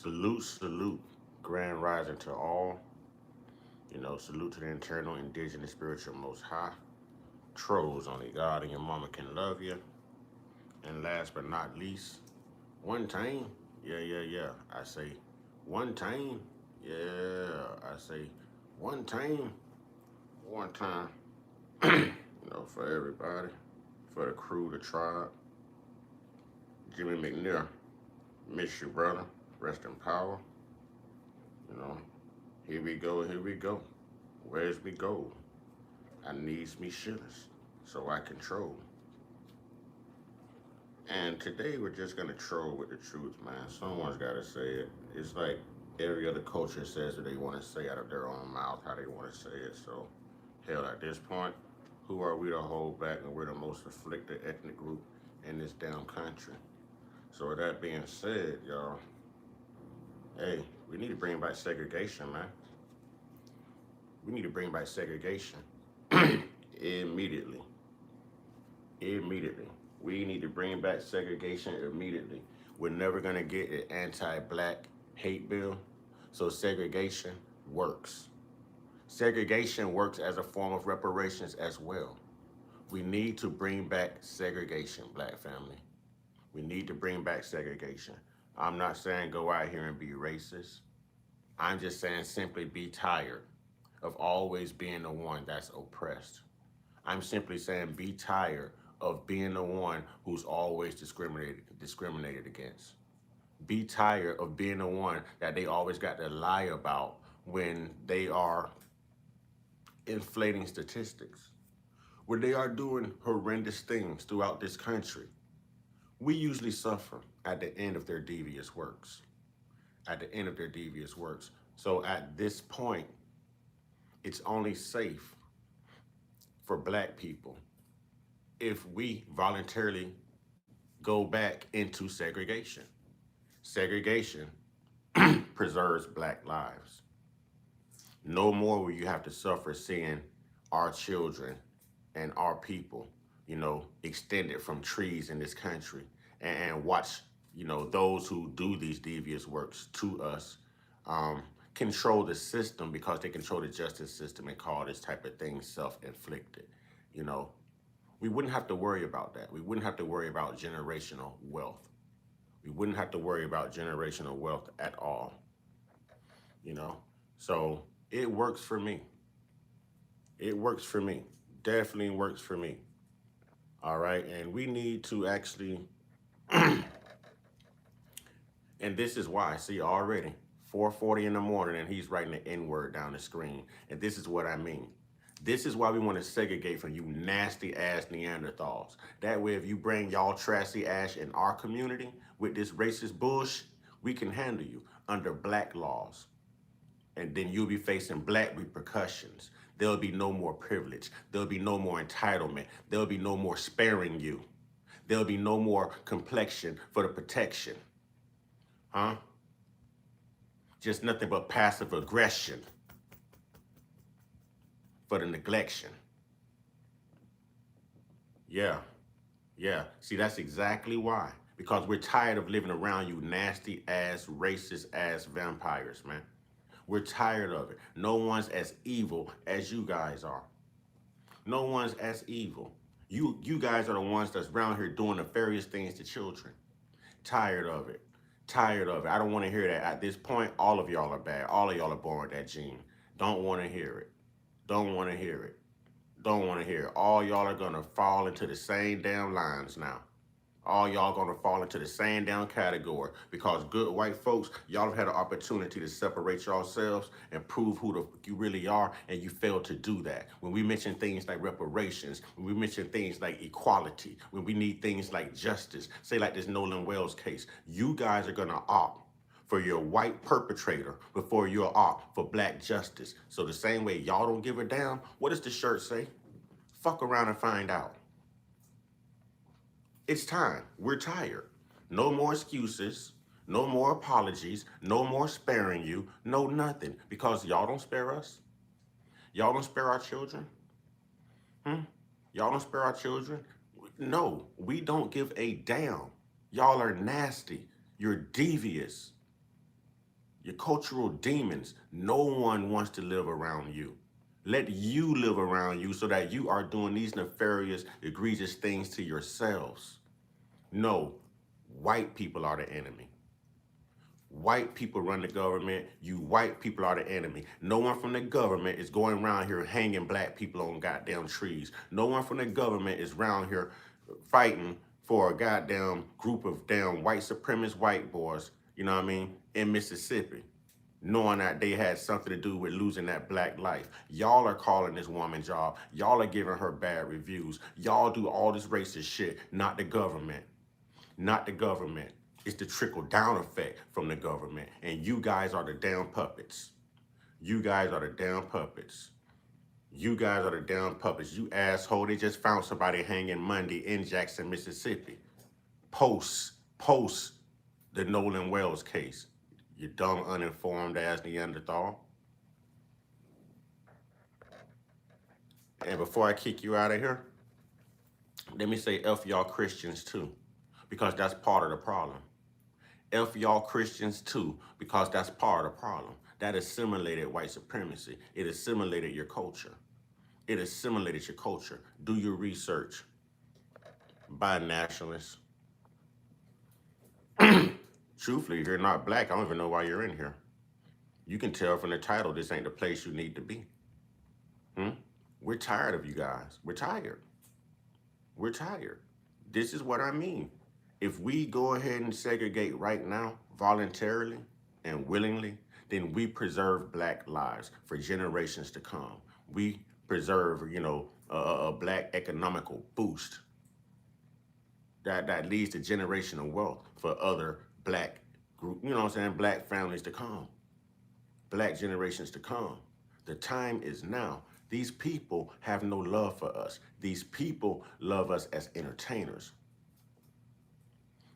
Salute, salute. Grand rising to all. Salute to the internal, indigenous, spiritual, most high. Trolls, only God and your mama can love you. And last but not least, one time. Yeah, yeah, yeah. I say one time. Yeah, I say one time. One time. For everybody. For the crew, the tribe. Jimmy McNair. Miss you, brother. Rest in power. You know, here we go, here we go. Where's we go? I needs me shouldas, so I control. And today we're just gonna troll with the truth, man. Someone's gotta say it. It's like every other culture says what they want to say out of their own mouth, how they want to say it. So, hell, at this point, who are we to hold back when we're the most afflicted ethnic group in this damn country? So with that being said, y'all, hey, we need to bring back segregation, man. We need to bring back segregation immediately. Immediately. We need to bring back segregation immediately. We're never going to get an anti-black hate bill, so segregation works. Segregation works as a form of reparations as well. We need to bring back segregation, black family. We need to bring back segregation. I'm not saying go out here and be racist. I'm just saying simply be tired of always being the one that's oppressed. I'm simply saying be tired of being the one who's always discriminated against. Be tired of being the one that they always got to lie about when they are inflating statistics, when they are doing horrendous things throughout this country. We usually suffer at the end of their devious works. At the end of their devious works. So at this point, it's only safe for black people if we voluntarily go back into segregation. Segregation preserves black lives. No more will you have to suffer seeing our children and our people, extended from trees in this country and watch, those who do these devious works to us control the system because they control the justice system and call this type of thing self-inflicted. We wouldn't have to worry about that. We wouldn't have to worry about generational wealth. We wouldn't have to worry about generational wealth at all. So it works for me. It works for me. Definitely works for me. All right. And we need to actually, and this is why, see already, 4:40 in the morning and he's writing the N-word down the screen. And this is what I mean. This is why we want to segregate from you nasty ass Neanderthals. That way, if you bring y'all trashy ass in our community with this racist bullshit, we can handle you under black laws. And then you'll be facing black repercussions. There'll be no more privilege. There'll be no more entitlement. There'll be no more sparing you. There'll be no more complexion for the protection. Huh? Just nothing but passive aggression for the neglection. Yeah. See, that's exactly why. Because we're tired of living around you nasty ass, racist ass vampires, man. We're tired of it. No one's as evil as you guys are. No one's as evil. You guys are the ones that's around here doing nefarious things to children. Tired of it. Tired of it. I don't want to hear that. At this point, all of y'all are bad. All of y'all are born with that gene. Don't want to hear it. Don't want to hear it. Don't want to hear it. All y'all are going to fall into the same damn lines now. All y'all going to fall into the same damn category because good white folks, y'all have had an opportunity to separate yourselves and prove who the fuck you really are, and you failed to do that. When we mention things like reparations, when we mention things like equality, when we need things like justice, say like this Nolan Wells case, you guys are going to opt for your white perpetrator before you'll opt for black justice. So the same way y'all don't give a damn, what does the shirt say? Fuck around and find out. It's time. We're tired. No more excuses. No more apologies. No more sparing you. No nothing. Because y'all don't spare us. Y'all don't spare our children. Y'all don't spare our children. No, we don't give a damn. Y'all are nasty. You're devious. Your cultural demons. No one wants to live around you. Let you live around you so that you are doing these nefarious, egregious things to yourselves. No, white people are the enemy. White people run the government. You white people are the enemy. No one from the government is going around here hanging black people on goddamn trees. No one from the government is around here fighting for a goddamn group of damn white supremacist white boys, you know what I mean, in Mississippi, knowing that they had something to do with losing that black life. Y'all are calling this woman job. Y'all are giving her bad reviews. Y'all do all this racist shit, not the government. Not the government. It's the trickle down effect from the government. And you guys are the damn puppets. You guys are the damn puppets. You guys are the damn puppets. You asshole. They just found somebody hanging Monday in Jackson, Mississippi. Post the Nolan Wells case. You dumb, uninformed ass Neanderthal. And before I kick you out of here, let me say F y'all Christians too, because that's part of the problem. F y'all Christians too, because that's part of the problem. That assimilated white supremacy. It assimilated your culture. It assimilated your culture. Do your research. By nationalists. Truthfully, if you're not black, I don't even know why you're in here. You can tell from the title, this ain't the place you need to be. We're tired of you guys. We're tired. We're tired. This is what I mean. If we go ahead and segregate right now, voluntarily and willingly, then we preserve black lives for generations to come. We preserve, a black economical boost that leads to generational wealth for other black group, black families to come, black generations to come. The time is now. These people have no love for us. These people love us as entertainers.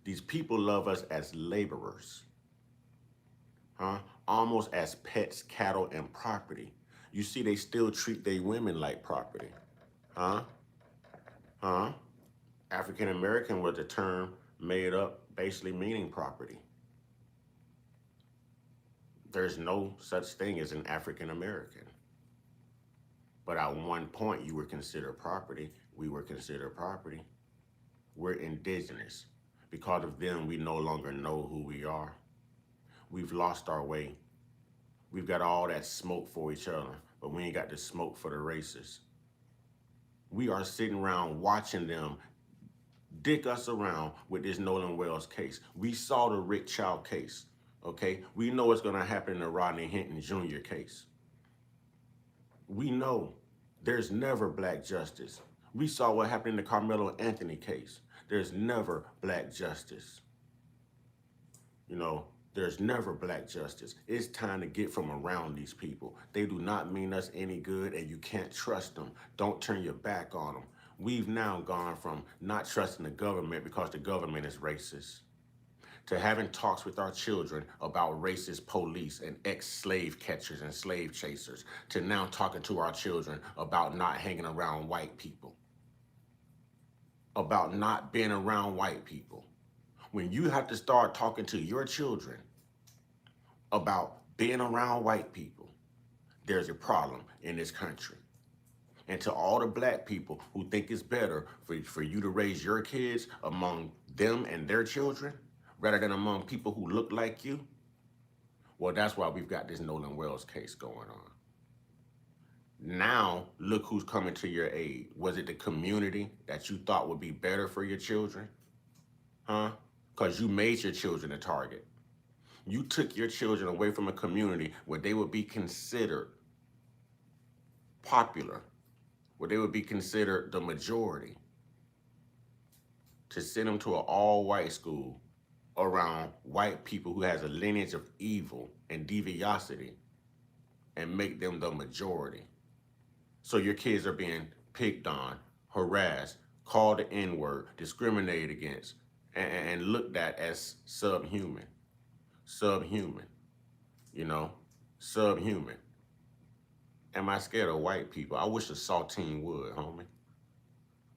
These people love us as laborers, almost as pets, cattle, and property. You see, they still treat their women like property, African American was a term made up basically meaning property. There's no such thing as an African American. But at one point, you were considered property. We were considered property. We're indigenous. Because of them, we no longer know who we are. We've lost our way. We've got all that smoke for each other, but we ain't got the smoke for the racists. We are sitting around watching them dick us around with this Nolan Wells case. We saw the Rick Child case, okay? We know what's gonna happen in the Rodney Hinton Jr. case. We know there's never black justice. We saw what happened in the Carmelo Anthony case. There's never black justice. There's never black justice. It's time to get from around these people. They do not mean us any good, and you can't trust them. Don't turn your back on them. We've now gone from not trusting the government because the government is racist, to having talks with our children about racist police and ex-slave catchers and slave chasers, to now talking to our children about not hanging around white people, about not being around white people. When you have to start talking to your children about being around white people, there's a problem in this country. And to all the black people who think it's better for you to raise your kids among them and their children, rather than among people who look like you, well, that's why we've got this Nolan Wells case going on. Now, look who's coming to your aid. Was it the community that you thought would be better for your children? Because you made your children a target. You took your children away from a community where they would be considered popular, where they would be considered the majority, to send them to an all-white school around white people who has a lineage of evil and deviosity and make them the majority. So your kids are being picked on, harassed, called the N-word, discriminated against, and looked at as subhuman. Subhuman. Subhuman. Am I scared of white people? I wish a saltine would, homie.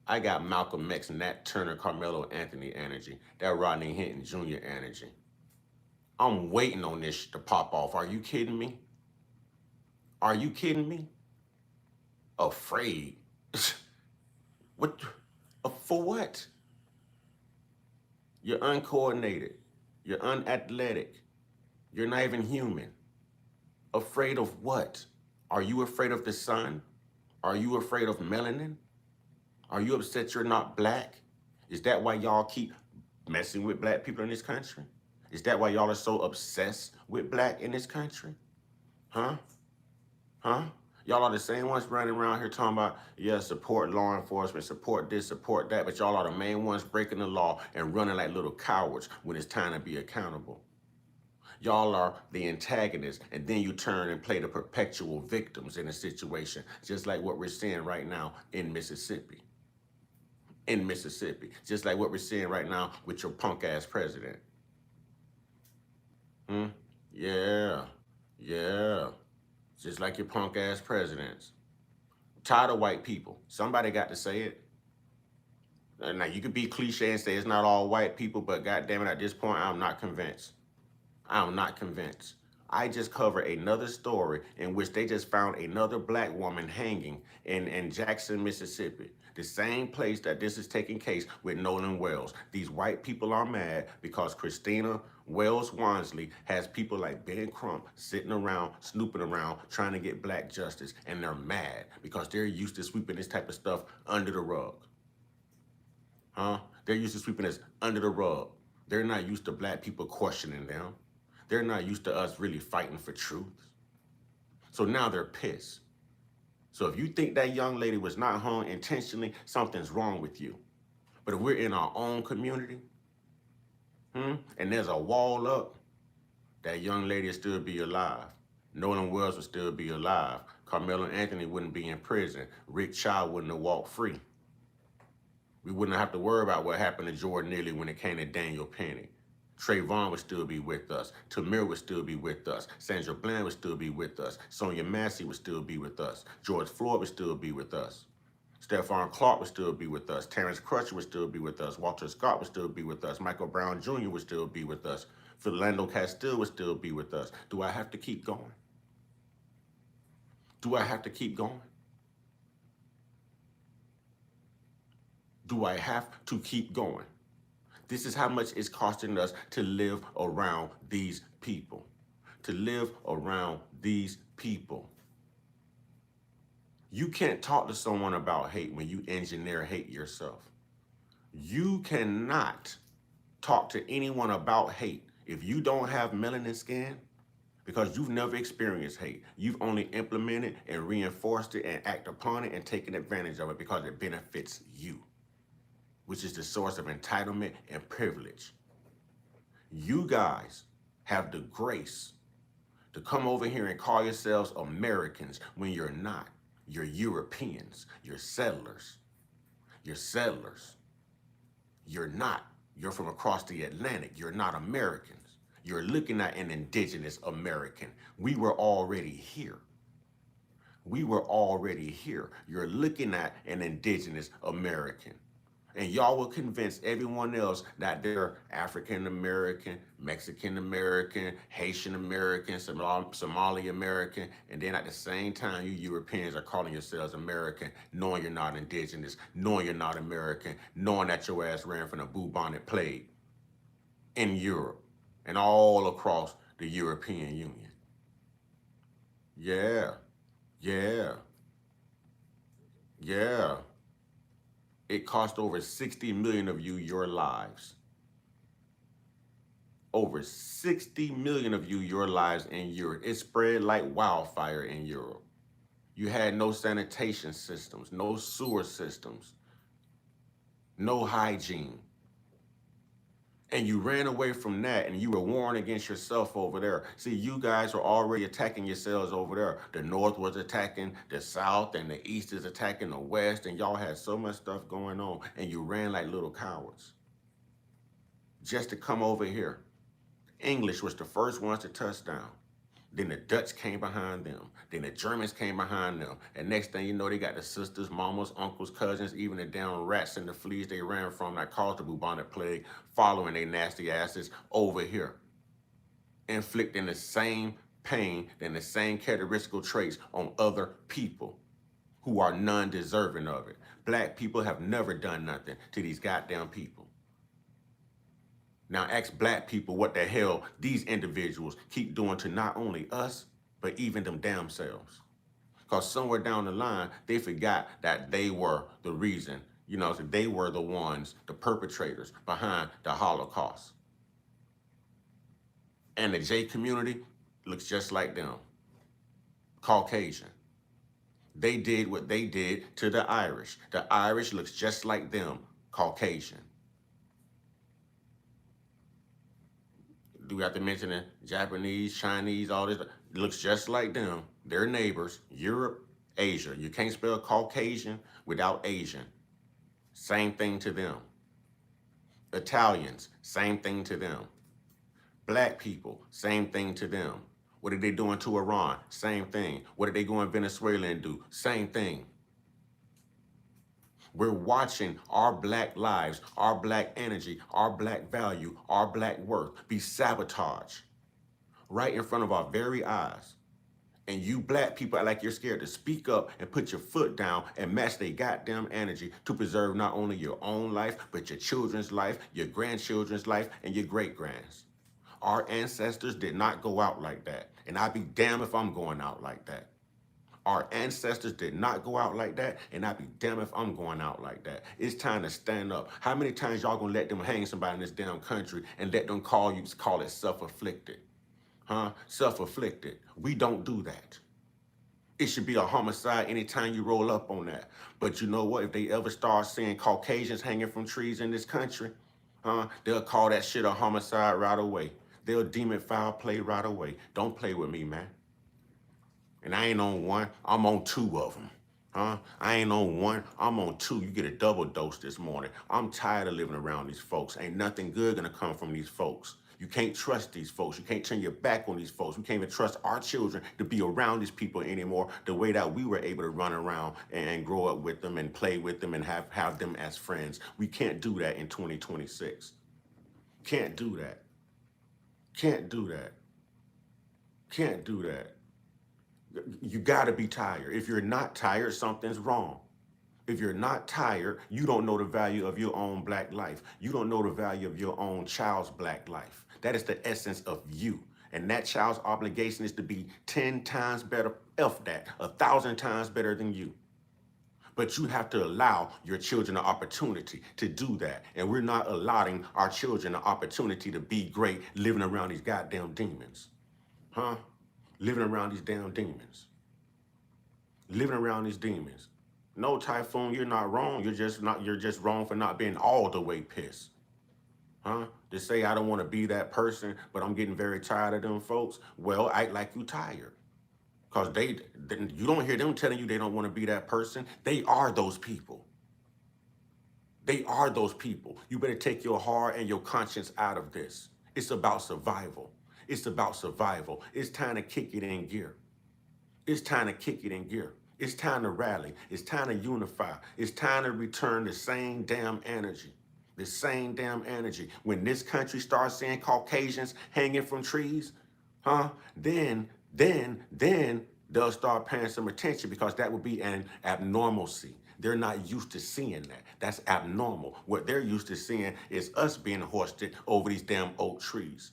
I got Malcolm X, Nat Turner, Carmelo Anthony energy. That Rodney Hinton Jr. energy. I'm waiting on this to pop off. Are you kidding me? Are you kidding me? Afraid? What? For what? You're uncoordinated. You're unathletic. You're not even human. Afraid of what? Are you afraid of the sun? Are you afraid of melanin? Are you upset you're not black? Is that why y'all keep messing with black people in this country? Is that why y'all are so obsessed with black in this country? Huh? Huh? Y'all are the same ones running around here talking about, yeah, support law enforcement, support this, support that, but y'all are the main ones breaking the law and running like little cowards when it's time to be accountable. Y'all are the antagonists, and then you turn and play the perpetual victims in a situation, just like what we're seeing right now in Mississippi. In Mississippi, just like what we're seeing right now with your punk ass president. Hmm? Yeah, yeah, just like your punk ass presidents. Tired of white people. Somebody got to say it. Now you could be cliche and say it's not all white people, but goddamn it, at this point, I'm not convinced. I'm not convinced. I just covered another story in which they just found another black woman hanging in Jackson, Mississippi. The same place that this is taking place with Nolan Wells. These white people are mad because Christina Wells Wansley has people like Ben Crump sitting around, snooping around, trying to get black justice. And they're mad because they're used to sweeping this type of stuff under the rug. Huh? They're used to sweeping this under the rug. They're not used to black people questioning them. They're not used to us really fighting for truth. So now they're pissed. So if you think that young lady was not hung intentionally, something's wrong with you. But if we're in our own community, and there's a wall up, that young lady would still be alive. Nolan Wells would still be alive. Carmelo Anthony wouldn't be in prison. Rick Child wouldn't have walked free. We wouldn't have to worry about what happened to Jordan Neely when it came to Daniel Penny. Trayvon would still be with us. Tamir would still be with us. Sandra Bland would still be with us. Sonia Massey would still be with us. George Floyd would still be with us. Stephon Clark would still be with us. Terrence Crutcher would still be with us. Walter Scott would still be with us. Michael Brown Jr. would still be with us. Philando Castile would still be with us. Do I have to keep going? Do I have to keep going? Do I have to keep going? This is how much it's costing us to live around these people. To live around these people. You can't talk to someone about hate when you engineer hate yourself. You cannot talk to anyone about hate if you don't have melanin skin because you've never experienced hate. You've only implemented and reinforced it and act upon it and taken advantage of it because it benefits you, which is the source of entitlement and privilege. You guys have the grace to come over here and call yourselves Americans when you're not. You're Europeans. You're settlers. You're settlers. You're not. You're from across the Atlantic. You're not Americans. You're looking at an indigenous American. We were already here. We were already here. You're looking at an indigenous American. And y'all will convince everyone else that they're African American, Mexican American, Haitian American, Somali American, and then at the same time, you Europeans are calling yourselves American, knowing you're not indigenous, knowing you're not American, knowing that your ass ran from the bubonic plague in Europe and all across the European Union. Yeah, yeah, yeah. It cost over 60 million of you your lives. Over 60 million of you your lives in Europe. It spread like wildfire in Europe. You had no sanitation systems, no sewer systems, no hygiene. And you ran away from that and you were warring against yourself over there. See, you guys were already attacking yourselves over there. The North was attacking the South and the East is attacking the West, and y'all had so much stuff going on and you ran like little cowards just to come over here. English was the first ones to touch down. Then the Dutch came behind them. Then the Germans came behind them. And next thing you know, they got the sisters, mamas, uncles, cousins, even the damn rats and the fleas they ran from that caused the bubonic plague following their nasty asses over here. inflicting the same pain and the same characteristical traits on other people who are non-deserving of it. Black people have never done nothing to these goddamn people. Now ask black people what the hell these individuals keep doing to not only us, but even them damn selves. Because somewhere down the line, they forgot that they were the reason, that they were the ones, the perpetrators behind the Holocaust. And the J community looks just like them. Caucasian. They did what they did to the Irish. The Irish looks just like them, Caucasian. Do we have to mention the Japanese, Chinese, all this? It looks just like them. They're neighbors, Europe, Asia. You can't spell Caucasian without Asian. Same thing to them. Italians, same thing to them. Black people, same thing to them. What are they doing to Iran? Same thing. What are they going to Venezuela and do? Same thing. We're watching our black lives, our black energy, our black value, our black worth be sabotaged right in front of our very eyes. And you black people act like you're scared to speak up and put your foot down and match their goddamn energy to preserve not only your own life, but your children's life, your grandchildren's life, and your great-grands. Our ancestors did not go out like that. And I'd be damned if I'm going out like that. Our ancestors did not go out like that, and I'd be damned if I'm going out like that. It's time to stand up. How many times y'all gonna let them hang somebody in this damn country and let them call it self-afflicted? Huh? Self-afflicted. We don't do that. It should be a homicide anytime you roll up on that. But you know what? If they ever start seeing Caucasians hanging from trees in this country, they'll call that shit a homicide right away. They'll deem it foul play right away. Don't play with me, man. And I ain't on one, I'm on two of them. I ain't on one, I'm on two. You get a double dose this morning. I'm tired of living around these folks. Ain't nothing good gonna come from these folks. You can't trust these folks. You can't turn your back on these folks. We can't even trust our children to be around these people anymore the way that we were able to run around and grow up with them and play with them and have them as friends. We can't do that in 2026. Can't do that. Can't do that. Can't do that. You gotta be tired. If you're not tired, something's wrong. If you're not tired, you don't know the value of your own black life. You don't know the value of your own child's black life. That is the essence of you. And that child's obligation is to be 10 times better, F that, 1,000 times better than you. But you have to allow your children an opportunity to do that. And we're not allowing our children an opportunity to be great living around these goddamn demons. Living around these damn demons. Living around these demons. No, Typhoon, you're not wrong. You're just wrong for not being all the way pissed. To say I don't want to be that person, but I'm getting very tired of them folks. Well, act like you tired. Because you don't hear them telling you they don't want to be that person. They are those people. They are those people. You better take your heart and your conscience out of this. It's about survival. It's about survival. It's time to kick it in gear. It's time to kick it in gear. It's time to rally. It's time to unify. It's time to return the same damn energy. The same damn energy. When this country starts seeing Caucasians hanging from trees, then they'll start paying some attention, because that would be an abnormalcy. They're not used to seeing that. That's abnormal. What they're used to seeing is us being hoisted over these damn oak trees.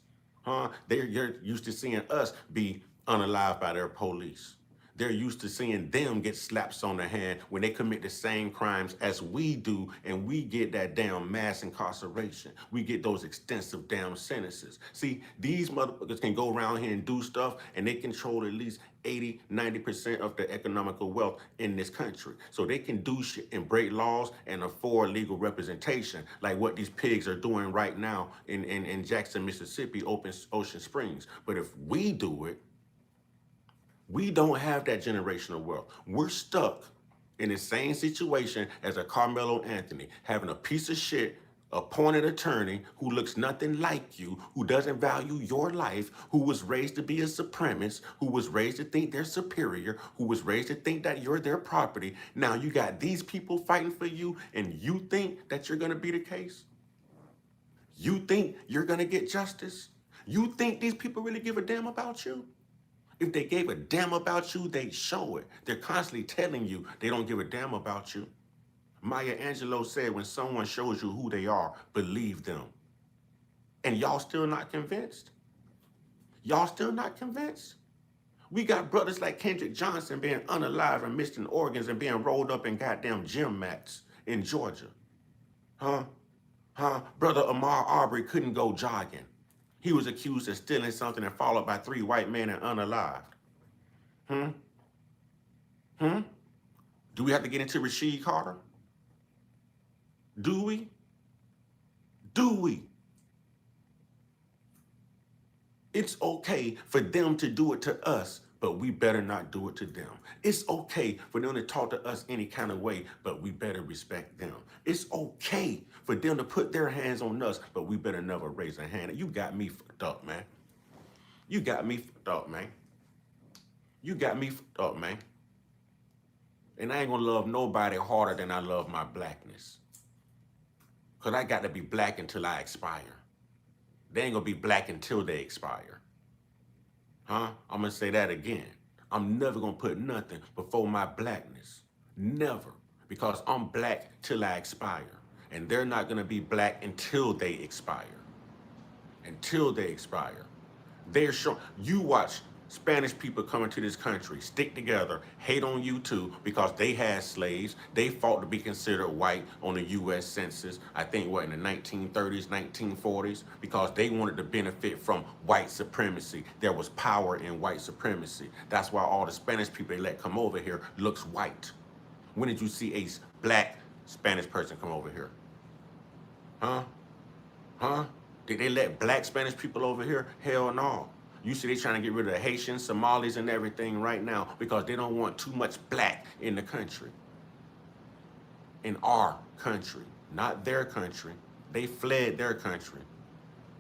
They're used to seeing us be unalived by their police. They're used to seeing them get slaps on the hand when they commit the same crimes as we do, and we get that damn mass incarceration. We get those extensive damn sentences. See, these motherfuckers can go around here and do stuff, and they control at least 80, 90% of the economical wealth in this country. So they can do shit and break laws and afford legal representation, like what these pigs are doing right now in Jackson, Mississippi, Ocean Springs. But if we do it, we don't have that generational wealth. We're stuck in the same situation as a Carmelo Anthony, having a piece of shit appointed attorney who looks nothing like you, who doesn't value your life, who was raised to be a supremacist, who was raised to think they're superior, who was raised to think that you're their property. Now you got these people fighting for you, and you think that you're gonna be the case? You think you're gonna get justice? You think these people really give a damn about you? If they gave a damn about you, they'd show it. They're constantly telling you they don't give a damn about you. Maya Angelou said, when someone shows you who they are, believe them. And y'all still not convinced? Y'all still not convinced? We got brothers like Kendrick Johnson being unalive and missing organs and being rolled up in goddamn gym mats in Georgia. Huh? Huh? Brother Ahmaud Arbery couldn't go jogging. He was accused of stealing something and followed by 3 white men and unalived. Hmm? Hmm? Do we have to get into Rasheed Carter? Do we? Do we? It's okay for them to do it to us, but we better not do it to them. It's okay for them to talk to us any kind of way, but we better respect them. It's okay for them to put their hands on us, but we better never raise a hand. You got me fucked up, man. You got me fucked up, man. You got me fucked up, man. And I ain't gonna love nobody harder than I love my blackness. Because I got to be black until I expire. They ain't gonna be black until they expire. Huh? I'm gonna say that again. I'm never gonna put nothing before my blackness. Never. Because I'm black till I expire. And they're not gonna be black until they expire. Until they expire. They're showing, you watch Spanish people coming to this country, stick together, hate on you too, because they had slaves. They fought to be considered white on the U.S. Census, I think, what, in the 1930s, 1940s, because they wanted to benefit from white supremacy. There was power in white supremacy. That's why all the Spanish people they let come over here looks white. When did you see a black Spanish person come over here? Huh? Huh? Did they let black Spanish people over here? Hell no. You see they trying to get rid of the Haitians, Somalis, and everything right now because they don't want too much black in the country. In our country, not their country. They fled their country.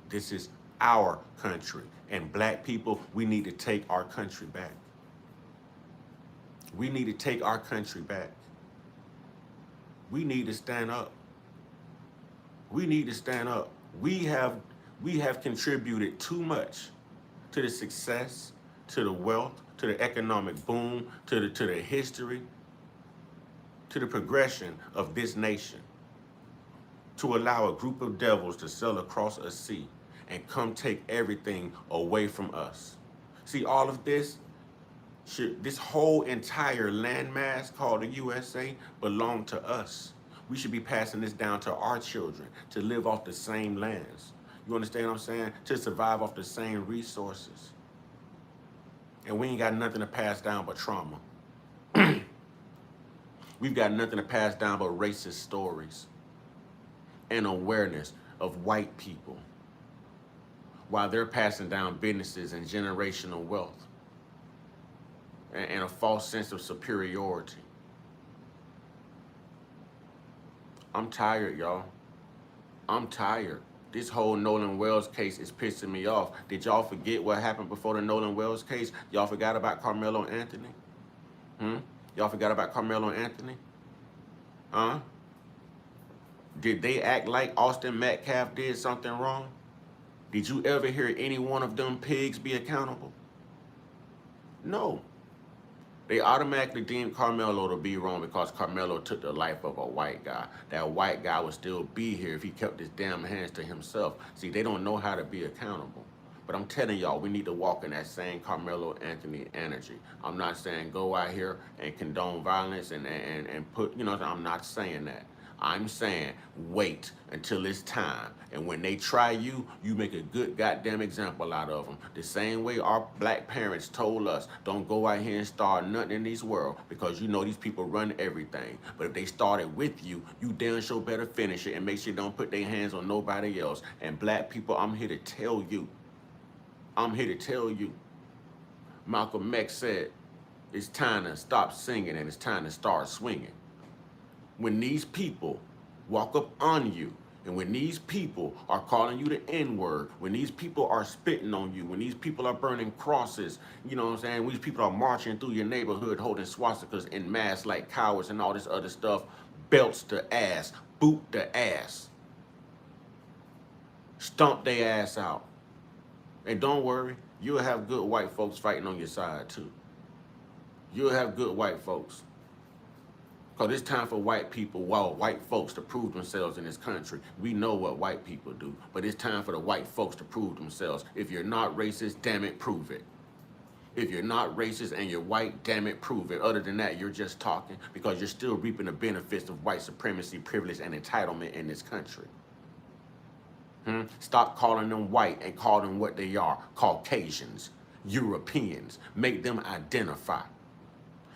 This is our country. And black people, we need to take our country back. We need to take our country back. We need to stand up. We need to stand up. We have contributed too much to the success, to the wealth, to the economic boom, to the history, to the progression of this nation, to allow a group of devils to sail across a sea and come take everything away from us. See, all of this, this whole entire landmass called the USA belong to us. We should be passing this down to our children to live off the same lands. You understand what I'm saying? To survive off the same resources. And we ain't got nothing to pass down but trauma. We've got nothing to pass down but racist stories and awareness of white people while they're passing down businesses and generational wealth and a false sense of superiority. I'm tired, y'all. I'm tired. This whole Nolan Wells case is pissing me off. Did y'all forget what happened before the Nolan Wells case? Y'all forgot about Carmelo Anthony? Y'all forgot about Carmelo Anthony? Huh? Did they act like Austin Metcalf did something wrong? Did you ever hear any one of them pigs be accountable? No. They automatically deemed Carmelo to be wrong because Carmelo took the life of a white guy. That white guy would still be here if he kept his damn hands to himself. See, they don't know how to be accountable. But I'm telling y'all, we need to walk in that same Carmelo Anthony energy. I'm not saying go out here and condone violence and put, you know, I'm not saying that. I'm saying wait until it's time. And when they try you, you make a good goddamn example out of them. The same way our black parents told us, don't go out here and start nothing in this world because you know these people run everything. But if they started with you, you damn sure better finish it and make sure you don't put their hands on nobody else. And black people, I'm here to tell you. I'm here to tell you. Malcolm X said, it's time to stop singing and it's time to start swinging. When these people walk up on you, and when these people are calling you the N-word, when these people are spitting on you, when these people are burning crosses, you know what I'm saying? When these people are marching through your neighborhood holding swastikas in mass like cowards and all this other stuff, belts the ass, boot the ass, stomp their ass out. And don't worry, you'll have good white folks fighting on your side too. You'll have good white folks. Because it's time for white people, well, white folks to prove themselves in this country. We know what white people do, but it's time for the white folks to prove themselves. If you're not racist, damn it, prove it. If you're not racist and you're white, damn it, prove it. Other than that, you're just talking because you're still reaping the benefits of white supremacy, privilege, and entitlement in this country. Stop calling them white and call them what they are, Caucasians, Europeans. Make them identify.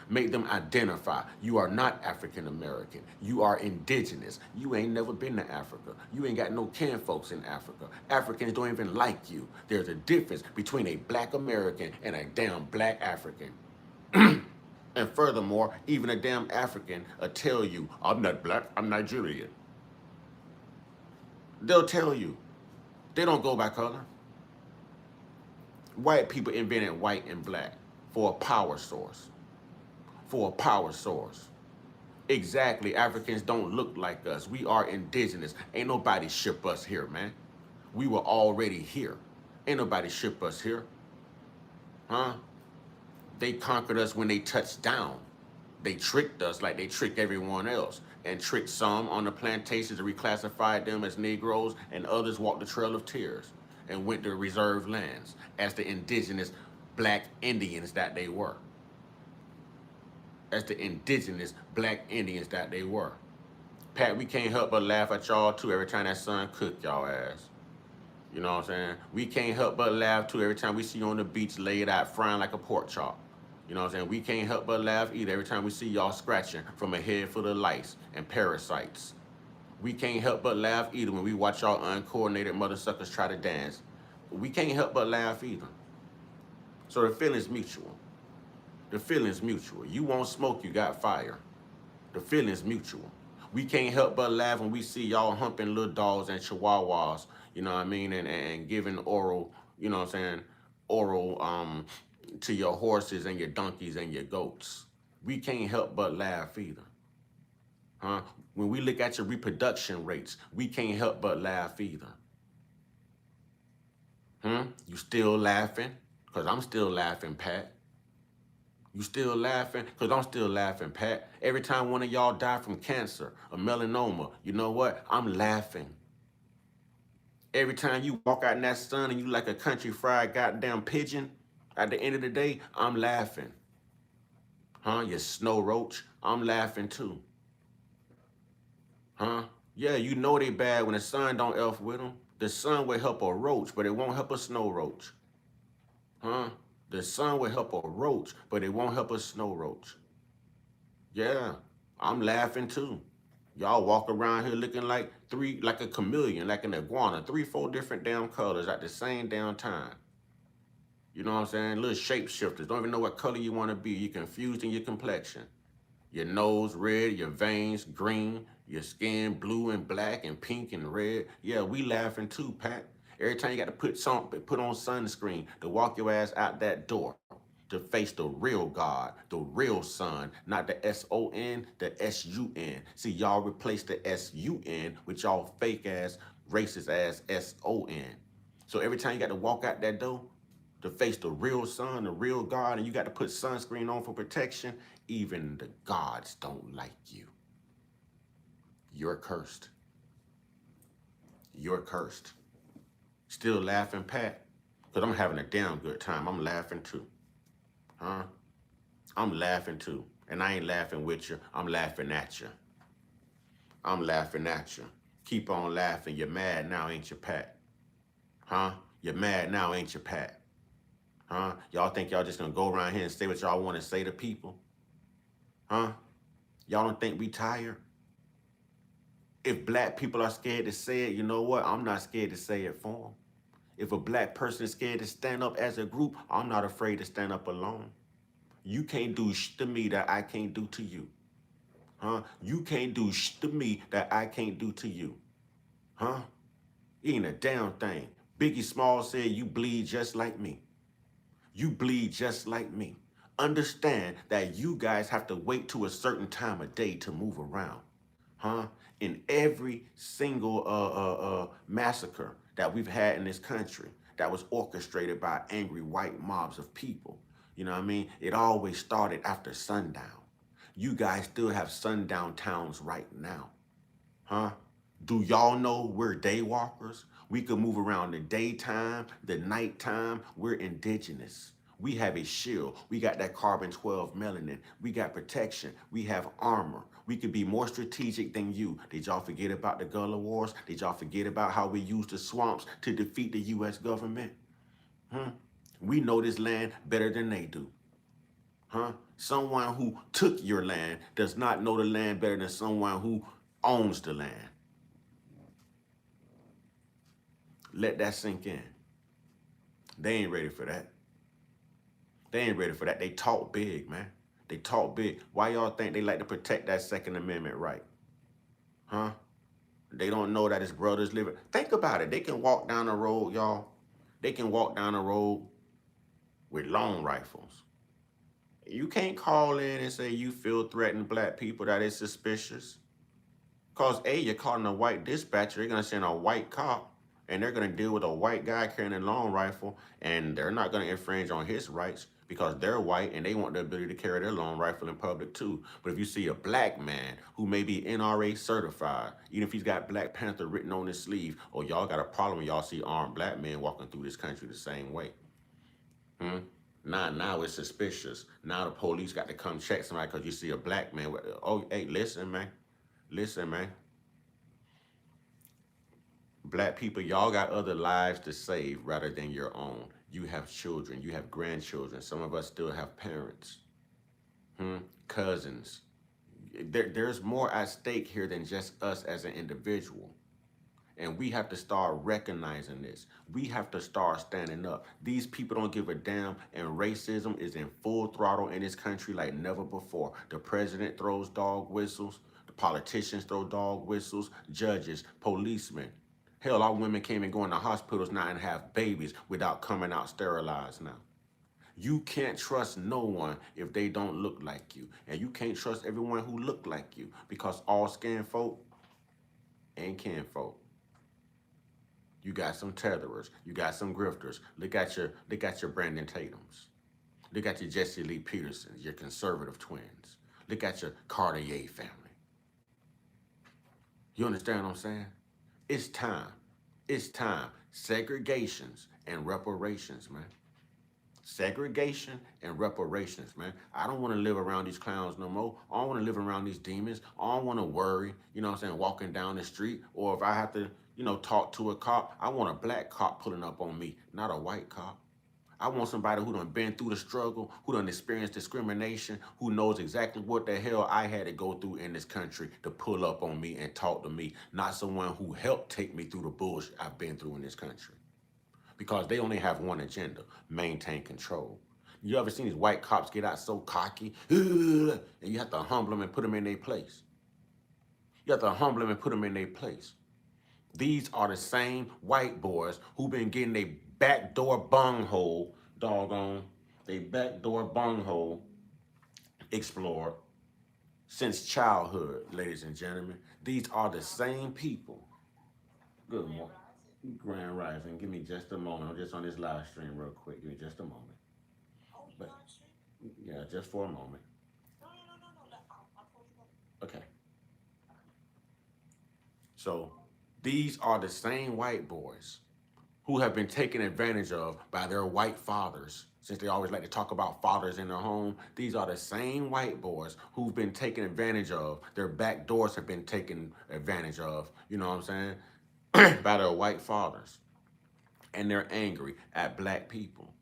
Make them identify. You are not African American. You are indigenous. You ain't never been to Africa. You ain't got no kin folks in Africa. Africans don't even like you. There's a difference between a black American and a damn black African. And furthermore, even a damn African will tell you, I'm not black, I'm Nigerian. They'll tell you. They don't go by color. White people invented white and black for a power source. For a power source. Exactly. Africans don't look like us. We are indigenous. Ain't nobody ship us here, man. We were already here. Ain't nobody ship us here. Huh? They conquered us when they touched down. They tricked us like they trick everyone else and tricked some on the plantations and reclassified them as Negroes, and others walked the Trail of Tears and went to reserved lands as the indigenous black Indians that they were. As the indigenous black Indians that they were. Pat, we can't help but laugh at y'all too every time that sun cook y'all ass. You know what I'm saying? We can't help but laugh too every time we see you on the beach laid out frying like a pork chop. You know what I'm saying? We can't help but laugh either every time we see y'all scratching from a head full of lice and parasites. We can't help but laugh either when we watch y'all uncoordinated mother suckers try to dance. We can't help but laugh either. So the feeling's mutual. The feeling's mutual. You won't smoke, you got fire. The feeling's mutual. We can't help but laugh when we see y'all humping little dogs and chihuahuas, you know what I mean, and giving oral, you know what I'm saying, oral to your horses and your donkeys and your goats. We can't help but laugh either. Huh? When we look at your reproduction rates, we can't help but laugh either. You still laughing? Because I'm still laughing, Pat. You still laughing? Because I'm still laughing, Pat. Every time one of y'all die from cancer or melanoma, you know what? I'm laughing. Every time you walk out in that sun and you like a country fried goddamn pigeon, at the end of the day, I'm laughing. Huh? You snow roach, I'm laughing too. Huh? Yeah, you know they bad when the sun don't elf with them. The sun will help a roach, but it won't help a snow roach. Huh? The sun will help a roach, but it won't help a snow roach. Yeah, I'm laughing too. Y'all walk around here looking like like a chameleon, like an iguana, 3, 4 different damn colors at the same damn time. You know what I'm saying? Little shapeshifters. Don't even know what color you want to be. You're confused in your complexion. Your nose red, your veins green, your skin blue and black and pink and red. Yeah, we laughing too, Pat. Every time you got to put on sunscreen to walk your ass out that door to face the real God, the real sun, not the S-O-N, the S-U-N. See, y'all replace the S-U-N with y'all fake ass, racist ass S-O-N. So every time you got to walk out that door to face the real sun, the real God, and you got to put sunscreen on for protection, even the gods don't like you. You're cursed. You're cursed. Still laughing, Pat? Because I'm having a damn good time. I'm laughing too. Huh? I'm laughing too. And I ain't laughing with you. I'm laughing at you. I'm laughing at you. Keep on laughing. You're mad now, ain't you, Pat? Huh? You're mad now, ain't you, Pat? Huh? Y'all think y'all just gonna go around here and say what y'all want to say to people? Huh? Y'all don't think we tired? If black people are scared to say it, you know what? I'm not scared to say it for them. If a black person is scared to stand up as a group, I'm not afraid to stand up alone. You can't do to me that I can't do to you. Huh? You can't do to me that I can't do to you. Huh? Ain't a damn thing. Biggie Smalls said you bleed just like me. You bleed just like me. Understand that you guys have to wait to a certain time of day to move around. Huh? In every single massacre that we've had in this country, that was orchestrated by angry white mobs of people. You know what I mean? It always started after sundown. You guys still have sundown towns right now. Huh? Do y'all know we're day walkers? We can move around the daytime, the nighttime. We're indigenous. We have a shield. We got that carbon 12 melanin. We got protection. We have armor. We could be more strategic than you. Did y'all forget about the Gullah Wars? Did y'all forget about how we used the swamps to defeat the U.S. government? Hmm? We know this land better than they do. Huh? Someone who took your land does not know the land better than someone who owns the land. Let that sink in. They ain't ready for that. They ain't ready for that. They talk big, man. They talk big. Why y'all think they like to protect that Second Amendment right? Huh? They don't know that his brothers live. Think about it. They can walk down the road, y'all. They can walk down the road with long rifles. You can't call in and say you feel threatened black people, that is suspicious. Because A, you're calling a white dispatcher, they're going to send a white cop, and they're going to deal with a white guy carrying a long rifle, and they're not going to infringe on his rights because they're white and they want the ability to carry their long rifle in public too. But if you see a black man who may be NRA certified, even if he's got Black Panther written on his sleeve, or y'all got a problem when y'all see armed black men walking through this country the same way. Now it's suspicious. Now the police got to come check somebody because you see a black man. Oh, hey, listen, man. Listen, man. Black people, y'all got other lives to save rather than your own. You have children. You have grandchildren. Some of us still have parents, cousins. There's more at stake here than just us as an individual. And we have to start recognizing this. We have to start standing up. These people don't give a damn, and racism is in full throttle in this country like never before. The president throws dog whistles. The politicians throw dog whistles. Judges, policemen. Hell, our women can't even go into hospitals now and have babies without coming out sterilized now. You can't trust no one if they don't look like you. And you can't trust everyone who look like you because all skin folk ain't kin folk. You got some tetherers. You got some grifters. Look at your Brandon Tatums. Look at your Jesse Lee Petersons, your conservative twins. Look at your Cartier family. You understand what I'm saying? It's time. It's time. Segregations and reparations, man. Segregation and reparations, man. I don't want to live around these clowns no more. I don't want to live around these demons. I don't want to worry, you know what I'm saying, walking down the street. Or if I have to, talk to a cop, I want a black cop pulling up on me, not a white cop. I want somebody who done been through the struggle, who done experienced discrimination, who knows exactly what the hell I had to go through in this country to pull up on me and talk to me, not someone who helped take me through the bullshit I've been through in this country. Because they only have one agenda: maintain control. You ever seen these white cops get out so cocky? And you have to humble them and put them in their place. You have to humble them and put them in their place. These are the same white boys who've been getting their backdoor bunghole, they backdoor bunghole explored since childhood, ladies and gentlemen. These are the same people. Good morning. Grand Rising. Give me just a moment. I'm just on this live stream real quick. Give me just a moment. But yeah, just for a moment. Okay. So these are the same white boys who have been taken advantage of by their white fathers. Since they always like to talk about fathers in their home, these are the same white boys who've been taken advantage of. Their back doors have been taken advantage of, you know what I'm saying, by their white fathers. And they're angry at black people.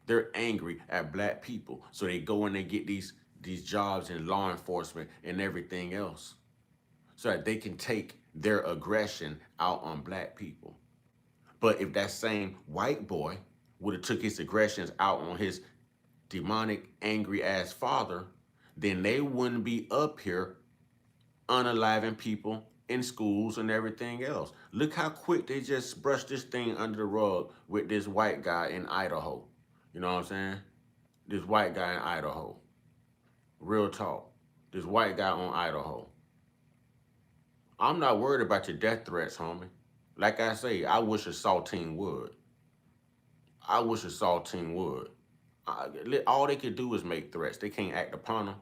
They're angry at black people. So they go and they get these jobs in law enforcement and everything else so that they can take their aggression out on black people. But if that same white boy would have took his aggressions out on his demonic, angry ass father, then they wouldn't be up here unaliving people in schools and everything else. Look how quick they just brushed this thing under the rug with this white guy in Idaho. You know what I'm saying? This white guy in Idaho. Real talk. This white guy on Idaho. I'm not worried about your death threats, homie. Like I say, I wish a saltine would. I wish a Saltine would. All they could do is make threats. They can't act upon them.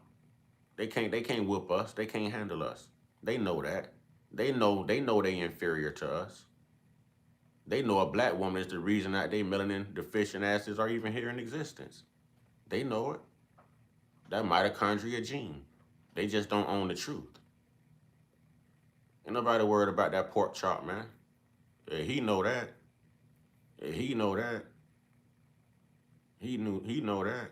They can't whoop us. They can't handle us. They know that. They know they inferior to us. They know a black woman is the reason that they melanin deficient asses are even here in existence. They know it. That mitochondria gene. They just don't own the truth. Ain't nobody worried about that pork chop, man. Yeah, he know that. Yeah, he know that. He know that.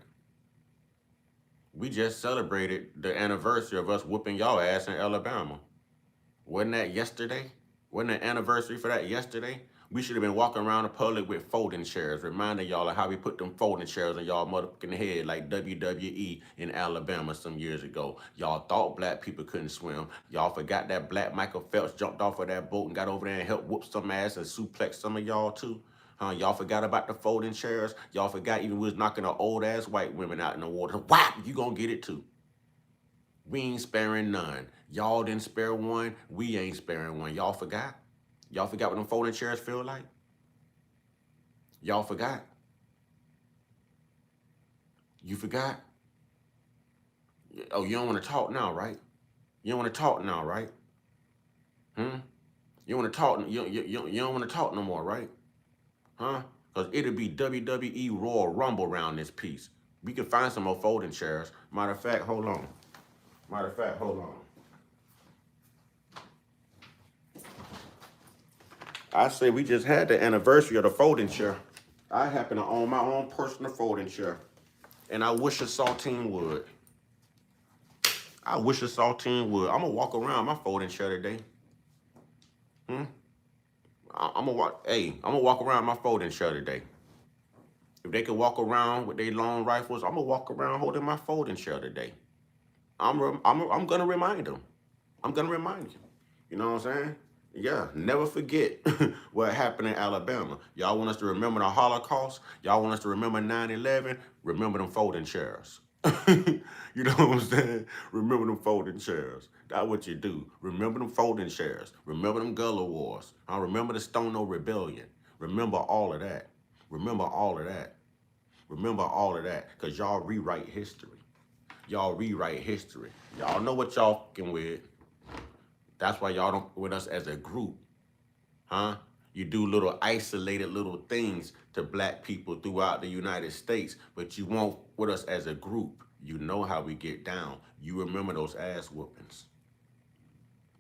We just celebrated the anniversary of us whooping y'all ass in Alabama. Wasn't that yesterday? Wasn't the anniversary for that yesterday? We should have been walking around the public with folding chairs, reminding y'all of how we put them folding chairs on y'all motherfucking head like WWE in Alabama some years ago. Y'all thought black people couldn't swim. Y'all forgot that black Michael Phelps jumped off of that boat and got over there and helped whoop some ass and suplex some of y'all too. Huh? Y'all forgot about the folding chairs. Y'all forgot even we was knocking the old ass white women out in the water. Whap! You gonna get it too. We ain't sparing none. Y'all didn't spare one. We ain't sparing one. Y'all forgot? Y'all forgot what them folding chairs feel like? Y'all forgot? You forgot? Oh, you don't want to talk now, right? You don't want to talk now, right? Hmm? You want to talk? You don't want to talk no more, right? Huh? Because it'll be WWE Royal Rumble around this piece. We can find some more folding chairs. Matter of fact, hold on. Matter of fact, hold on. I say we just had the anniversary of the folding chair. I happen to own my own personal folding chair. And I wish a Saltine would. I wish a Saltine would. I'm gonna walk around my folding chair today. Hmm? I'm gonna walk. Hey, I'm gonna walk around my folding chair today. If they could walk around with their long rifles, I'm gonna walk around holding my folding chair today. I'm gonna remind them. I'm gonna remind you. You know what I'm saying? Yeah, never forget what happened in Alabama. Y'all want us to remember the Holocaust? Y'all want us to remember 9/11? Remember them folding chairs. You know what I'm saying? Remember them folding chairs. That's what you do. Remember them folding chairs. Remember them Gullah Wars. I remember the Stono Rebellion. Remember all of that. Remember all of that. Remember all of that. Because y'all rewrite history. Y'all rewrite history. Y'all know what y'all fucking with. That's why y'all don't with us as a group, huh? You do little isolated little things to black people throughout the United States, but you won't with us as a group. You know how we get down. You remember those ass whoopings,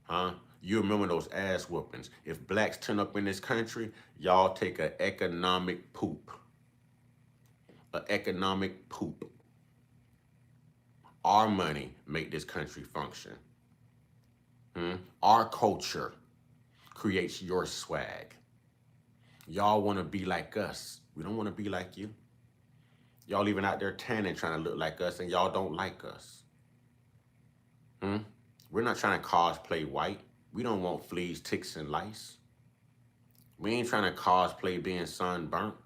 huh? You remember those ass whoopings. If blacks turn up in this country, y'all take an economic poop. An economic poop. Our money make this country function. Our culture creates your swag. Y'all want to be like us. We don't want to be like you. Y'all even out there tanning trying to look like us and y'all don't like us. We're not trying to cosplay white. We don't want fleas, ticks, and lice. We ain't trying to cosplay being sunburnt.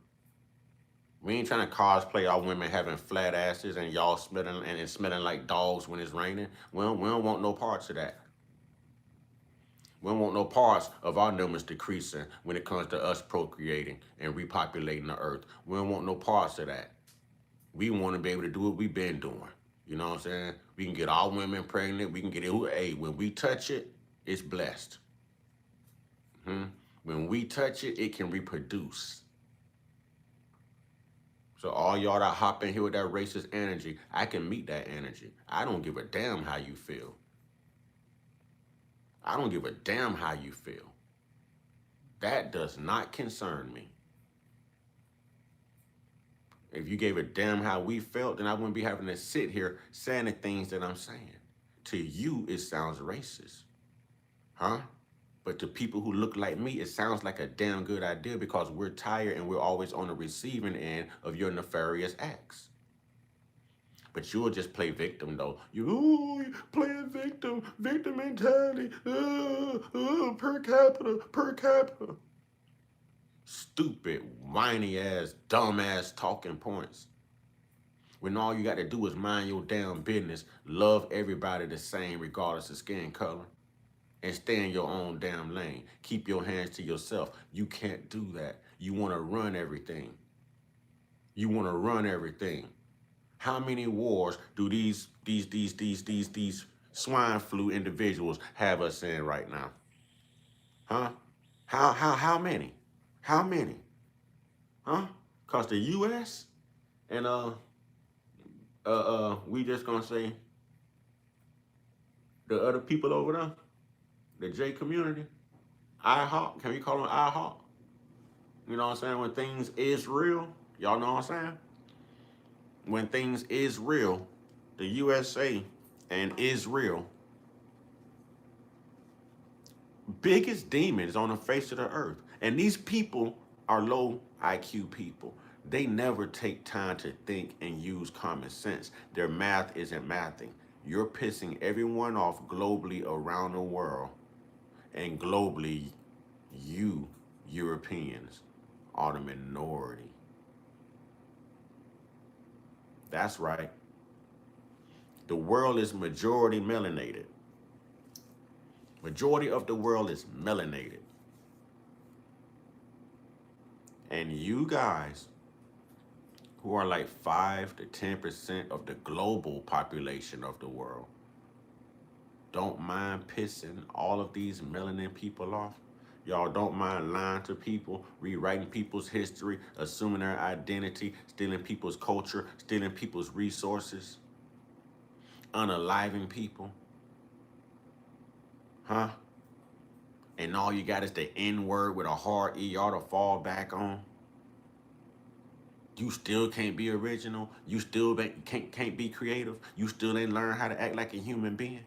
We ain't trying to cosplay our women having flat asses and y'all smelling and smelling like dogs when it's raining. We don't want no parts of that. We don't want no parts of our numbers decreasing when it comes to us procreating and repopulating the earth. We don't want no parts of that. We want to be able to do what we've been doing. You know what I'm saying? We can get our women pregnant. We can get it. Hey, when we touch it, it's blessed. When we touch it, it can reproduce. So all y'all that hop in here with that racist energy, I can meet that energy. I don't give a damn how you feel. I don't give a damn how you feel. That does not concern me. If you gave a damn how we felt, then I wouldn't be having to sit here saying the things that I'm saying. To you, it sounds racist. Huh? But to people who look like me, it sounds like a damn good idea because we're tired and we're always on the receiving end of your nefarious acts. But you'll just play victim though. You playing victim, victim mentality, per capita. Stupid, whiny ass, dumb ass talking points. When all you got to do is mind your damn business, love everybody the same regardless of skin color, and stay in your own damn lane. Keep your hands to yourself. You can't do that. You want to run everything. You want to run everything. How many wars do these swine flu individuals have us in right now? Huh? How many? How many? Huh? Cause the U.S. and we just gonna say the other people over there, the J community, IHOP. Can we call them IHOP? You know what I'm saying? When things is real, y'all know what I'm saying? When things is real, the USA and Israel, biggest demons on the face of the earth. And these people are low IQ people. They never take time to think and use common sense. Their math isn't mathing. You're pissing everyone off globally around the world. And globally, you, Europeans, are the minority. That's right. The world is majority melanated. Majority of the world is melanated. And you guys, who are like 5 to 10% of the global population of the world, don't mind pissing all of these melanin people off. Y'all don't mind lying to people, rewriting people's history, assuming their identity, stealing people's culture, stealing people's resources, unaliving people. Huh? And all you got is the N word with a hard ER to fall back on. You still can't be original. You still can't be creative. You still ain't learn how to act like a human being.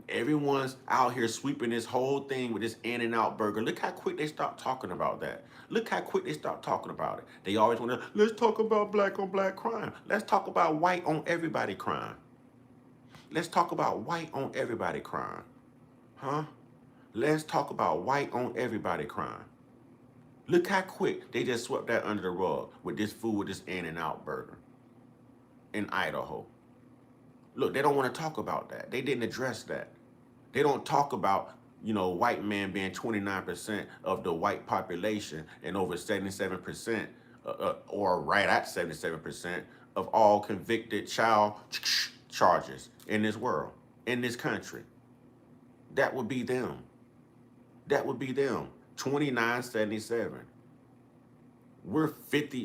Everyone's out here sweeping this whole thing with this In-N-Out burger. Look how quick they start talking about that. Look how quick they start talking about it. They always want to, let's talk about black on black crime. Let's talk about white on everybody crime. Let's talk about white on everybody crime. Huh? Let's talk about white on everybody crime. Look how quick they just swept that under the rug with this food, with this In-N-Out burger in Idaho. Look, they don't want to talk about that. They didn't address that. They don't talk about, white men being 29% of the white population and over 77%, or right at 77% of all convicted child charges in this world, in this country. That would be them. That would be them. 2977. We're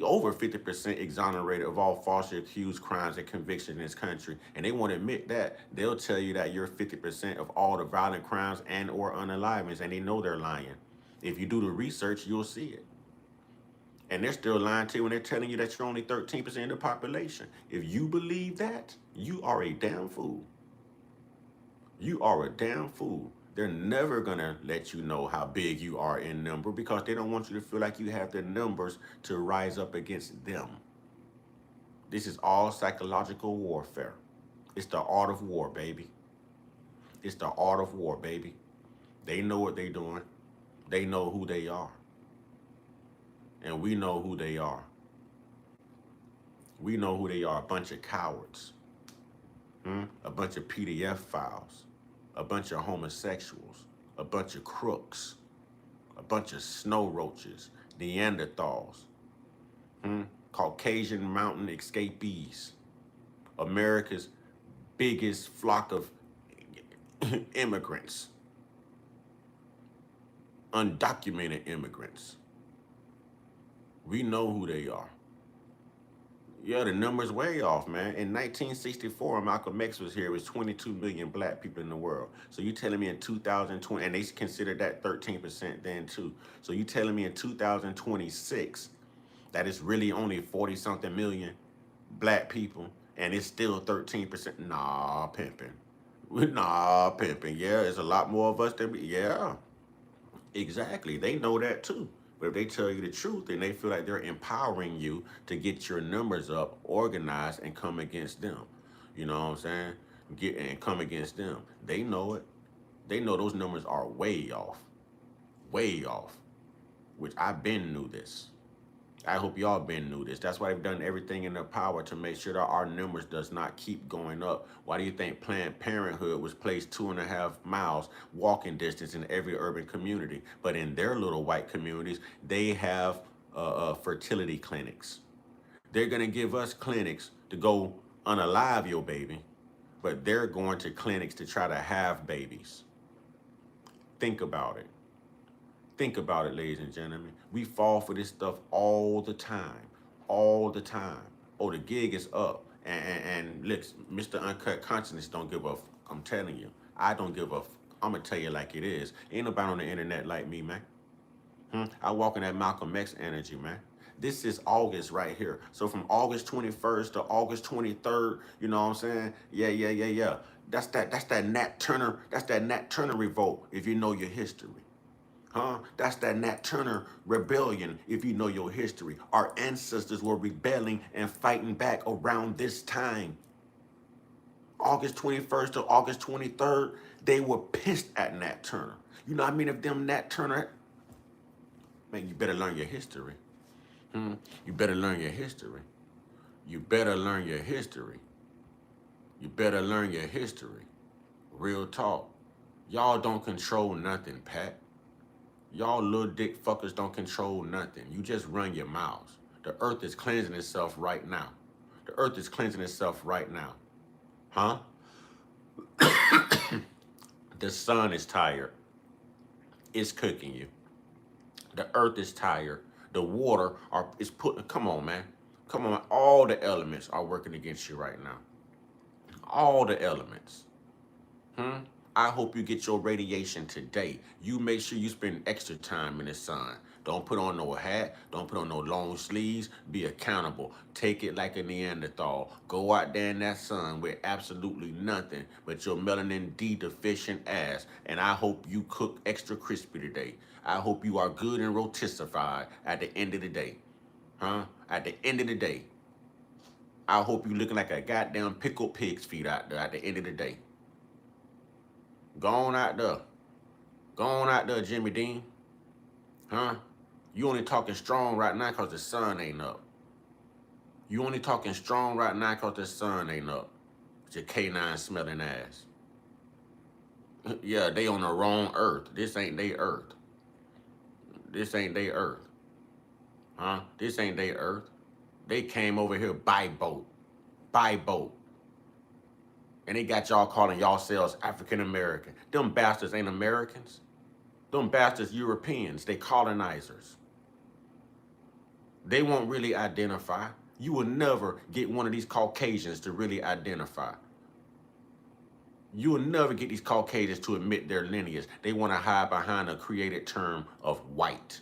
over 50% exonerated of all falsely accused crimes and convictions in this country. And they won't admit that. They'll tell you that you're 50% of all the violent crimes and or unalivements, and they know they're lying. If you do the research, you'll see it. And they're still lying to you when they're telling you that you're only 13% of the population. If you believe that, you are a damn fool. You are a damn fool. They're never gonna let you know how big you are in number because they don't want you to feel like you have the numbers to rise up against them. This is all psychological warfare. It's the art of war, baby. It's the art of war, baby. They know what they're doing. They know who they are. And we know who they are. We know who they are, a bunch of cowards. A bunch of PDF files. A bunch of homosexuals, a bunch of crooks, a bunch of snow roaches, Neanderthals, Caucasian mountain escapees, America's biggest flock of immigrants, undocumented immigrants. We know who they are. Yeah, the number's way off, man. In 1964, Malcolm X was here. It was 22 million black people in the world. So you telling me in 2020, and they considered that 13% then too. So you telling me in 2026 that it's really only 40-something million black people, and it's still 13%? Nah, pimping. Nah, pimping. Yeah, it's a lot more of us than yeah. Exactly. They know that too. But if they tell you the truth, then they feel like they're empowering you to get your numbers up, organized, and come against them. You know what I'm saying? Get and come against them. They know it. They know those numbers are way off. Way off. Which I've been knew this. I hope y'all been knew this. That's why they've done everything in their power to make sure that our numbers does not keep going up. Why do you think Planned Parenthood was placed 2.5 miles walking distance in every urban community? But in their little white communities, they have fertility clinics. They're going to give us clinics to go unalive your baby, but they're going to clinics to try to have babies. Think about it. Think about it, ladies and gentlemen. We fall for this stuff all the time. All the time. Oh, the gig is up. And look, Mr. Uncut Consciousness don't give a I'm telling you. I don't give a I'm going to tell you like it is. Ain't nobody on the internet like me, man. I walk in that Malcolm X energy, man. This is August right here. So from August 21st to August 23rd, you know what I'm saying? Yeah. That's that Nat Turner revolt, if you know your history. That's that Nat Turner rebellion, if you know your history. Our ancestors were rebelling and fighting back around this time. August 21st to August 23rd, they were pissed at Nat Turner. You know what I mean? If them Nat Turner, man, you better learn your history. You better learn your history. You better learn your history. You better learn your history. Real talk. Y'all don't control nothing, Pat. Y'all little dick fuckers don't control nothing. You just run your mouths. The earth is cleansing itself right now. The earth is cleansing itself right now. Huh? The sun is tired. It's cooking you. The earth is tired. The water is putting, come on, man. Come on, all the elements are working against you right now. All the elements. I hope you get your radiation today. You make sure you spend extra time in the sun. Don't put on no hat. Don't put on no long sleeves. Be accountable. Take it like a Neanderthal. Go out there in that sun with absolutely nothing but your melanin D deficient ass. And I hope you cook extra crispy today. I hope you are good and roticified at the end of the day. At the end of the day. I hope you looking like a goddamn pickled pig's feet out there at the end of the day. Go on out there. Go on out there, Jimmy Dean. You only talking strong right now because the sun ain't up. You only talking strong right now because the sun ain't up. It's your canine smelling ass. Yeah, they on the wrong earth. This ain't they earth. This ain't they earth. This ain't they earth. They came over here by boat. By boat. And they got y'all calling yourselves African American. Them bastards ain't Americans. Them bastards Europeans. They colonizers. They won't really identify. You will never get one of these Caucasians to really identify. You will never get these Caucasians to admit their lineage. They want to hide behind a created term of white.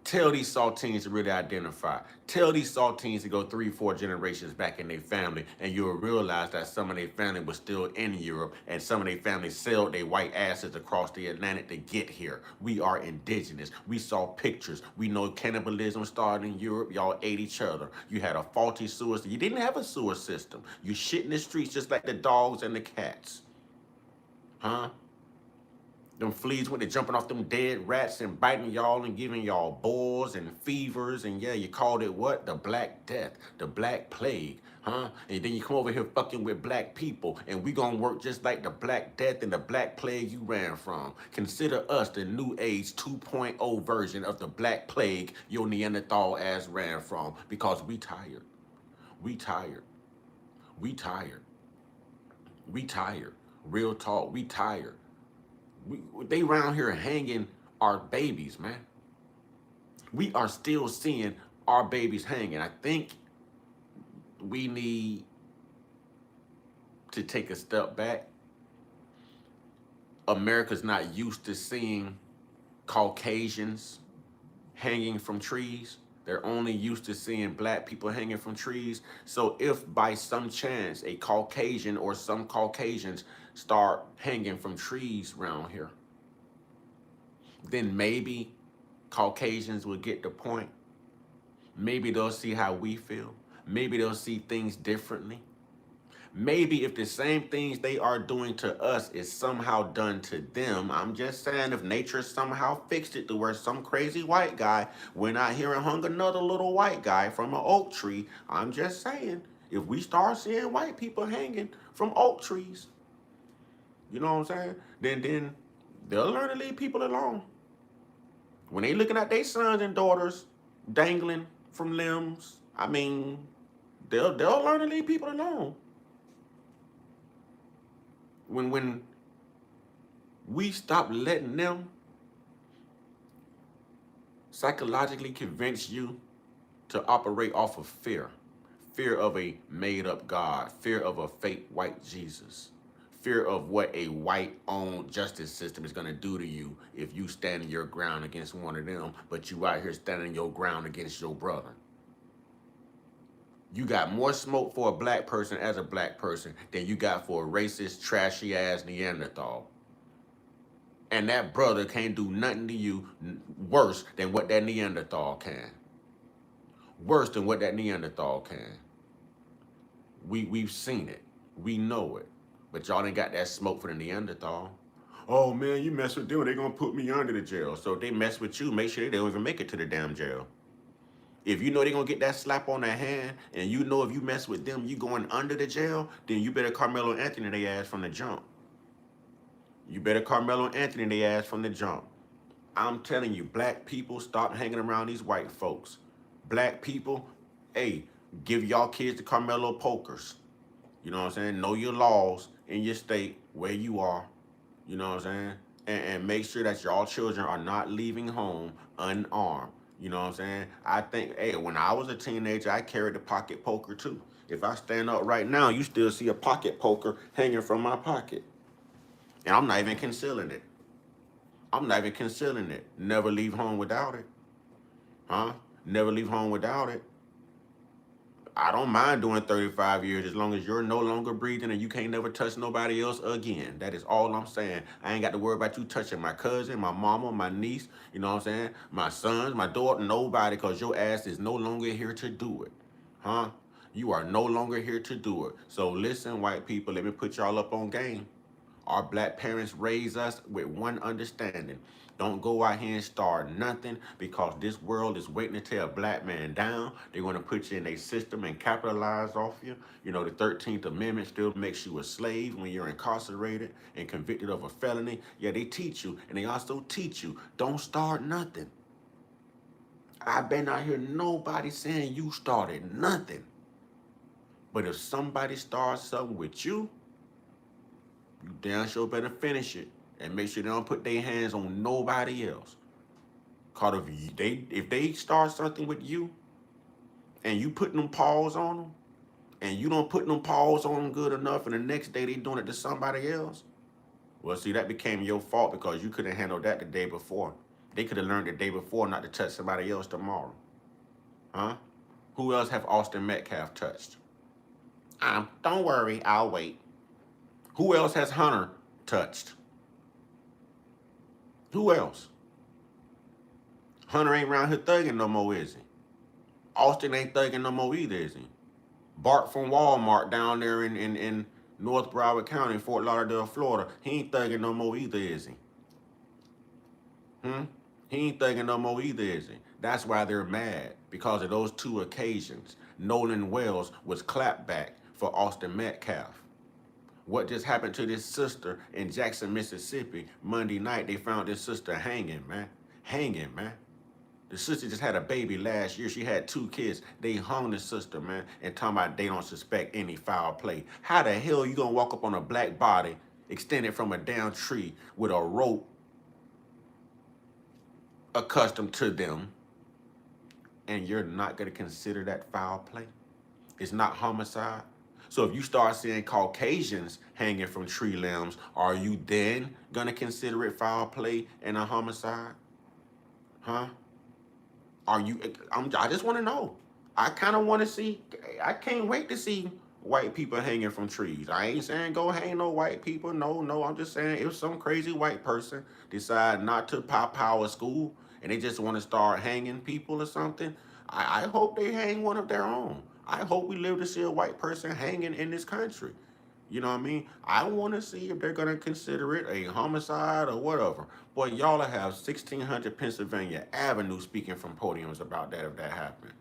Tell these saltines to really identify. Tell these saltines to go 3-4 generations back in their family, and you'll realize that some of their family was still in Europe, and some of their family sailed their white asses across the Atlantic to get here. We are indigenous. We saw pictures. We know cannibalism started in Europe. Y'all ate each other. You had a faulty sewer system. You didn't have a sewer system. You shit in the streets just like the dogs and the cats. Them fleas went to jumping off them dead rats and biting y'all and giving y'all boils and fevers. And yeah, you called it what? The Black Death, the Black Plague, And then you come over here fucking with black people, and we gonna work just like the Black Death and the Black Plague you ran from. Consider us the New Age 2.0 version of the Black Plague your Neanderthal ass ran from, because we tired. We tired. We tired. We tired. Real talk, we tired. They around here hanging our babies, man. We are still seeing our babies hanging. I think we need to take a step back. America's not used to seeing Caucasians hanging from trees. They're only used to seeing black people hanging from trees. So if by some chance a Caucasian or some Caucasians start hanging from trees around here, then maybe Caucasians will get the point. Maybe they'll see how we feel. Maybe they'll see things differently. Maybe if the same things they are doing to us is somehow done to them, I'm just saying, if nature somehow fixed it to where some crazy white guy went out here and hung another little white guy from an oak tree, I'm just saying, if we start seeing white people hanging from oak trees, you know what I'm saying? Then they'll learn to leave people alone. When they looking at their sons and daughters dangling from limbs, I mean, they'll learn to leave people alone. When we stop letting them psychologically convince you to operate off of fear, fear of a made up God, fear of a fake white Jesus, fear of what a white owned justice system is going to do to you if you stand your ground against one of them, but you out here standing your ground against your brother. You got more smoke for a black person as a black person than you got for a racist, trashy ass Neanderthal. And that brother can't do nothing to you worse than what that Neanderthal can. Worse than what that Neanderthal can. We've seen it. We know it. But y'all ain't got that smoke for the Neanderthal. Oh man, you mess with them, they gonna put me under the jail. So if they mess with you, make sure they don't even make it to the damn jail. If you know they gonna get that slap on their hand, and you know if you mess with them, you going under the jail, then you better Carmelo Anthony their ass from the jump. You better Carmelo Anthony their ass from the jump. I'm telling you, black people, stop hanging around these white folks. Black people, hey, give y'all kids the Carmelo pokers. You know what I'm saying? Know your laws in your state, where you are. You know what I'm saying? And make sure that y'all children are not leaving home unarmed. You know what I'm saying? I think, hey, when I was a teenager, I carried a pocket poker too. If I stand up right now, you still see a pocket poker hanging from my pocket. And I'm not even concealing it. I'm not even concealing it. Never leave home without it. Huh? Never leave home without it. I don't mind doing 35 years as long as you're no longer breathing and you can't never touch nobody else again. That is all I'm saying. I ain't got to worry about you touching my cousin, my mama, my niece, you know what I'm saying? My sons, my daughter, nobody, because your ass is no longer here to do it. Huh? You are no longer here to do it. So listen, white people, let me put y'all up on game. Our black parents raised us with one understanding. Don't go out here and start nothing, because this world is waiting to tear a black man down. They want to put you in a system and capitalize off you. You know, the 13th Amendment still makes you a slave when you're incarcerated and convicted of a felony. Yeah, they teach you, and they also teach you, don't start nothing. I've been out here, nobody saying you started nothing. But if somebody starts something with you damn sure better finish it and make sure they don't put their hands on nobody else. Cause if they start something with you and you putting them paws on them and you don't put them paws on them good enough and the next day they doing it to somebody else, well, see, that became your fault because you couldn't handle that the day before. They could have learned the day before not to touch somebody else tomorrow. Huh? Who else have Austin Metcalf touched? Don't worry, I'll wait. Who else has Hunter touched? Who else? Hunter ain't around here thugging no more, is he? Austin ain't thugging no more either, is he? Bart from Walmart down there in North Broward County, Fort Lauderdale, Florida, he ain't thugging no more either, is he? He ain't thugging no more either, is he? That's why they're mad, because of those two occasions. Nolan Wells was clapped back for Austin Metcalf. What just happened to this sister in Jackson, Mississippi? Monday night, they found this sister hanging, man. Hanging, man. The sister just had a baby last year. She had 2 kids. They hung the sister, man, and talking about they don't suspect any foul play. How the hell you gonna walk up on a black body extended from a down tree with a rope accustomed to them, and you're not gonna consider that foul play? It's not homicide. So if you start seeing Caucasians hanging from tree limbs, are you then gonna consider it foul play and a homicide? Huh? Are you? I just want to know. I kind of want to see. I can't wait to see white people hanging from trees. I ain't saying go hang no white people. No, no. I'm just saying if some crazy white person decide not to pop power school and they just want to start hanging people or something, I hope they hang one of their own. I hope we live to see a white person hanging in this country. You know what I mean? I want to see if they're going to consider it a homicide or whatever. Boy, y'all will have 1600 Pennsylvania Avenue speaking from podiums about that if that happened.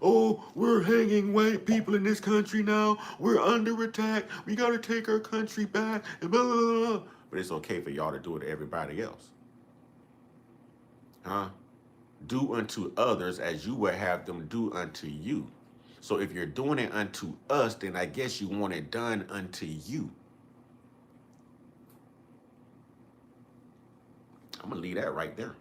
Oh, we're hanging white people in this country now. We're under attack. We got to take our country back. And blah, blah, blah. But it's okay for y'all to do it to everybody else. Huh? Do unto others as you would have them do unto you. So if you're doing it unto us, then I guess you want it done unto you. I'm going to leave that right there.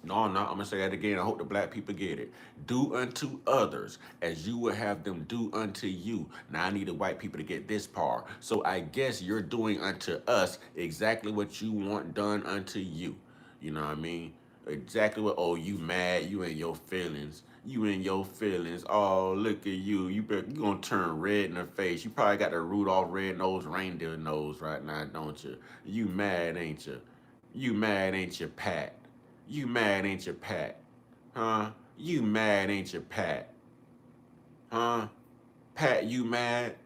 No, I'm not. I'm going to say that again. I hope the black people get it. Do unto others as you would have them do unto you. Now, I need the white people to get this part. So I guess you're doing unto us exactly what you want done unto you. You know what I mean? Exactly what, oh, you mad, you in your feelings. You in your feelings. Oh, look at you. You going to turn red in the face. You probably got the Rudolph red-nosed reindeer nose right now, don't you? You mad, ain't you? You mad, ain't you, Pat? You mad, ain't you, Pat? Huh? You mad, ain't you, Pat? Huh? Pat, you mad?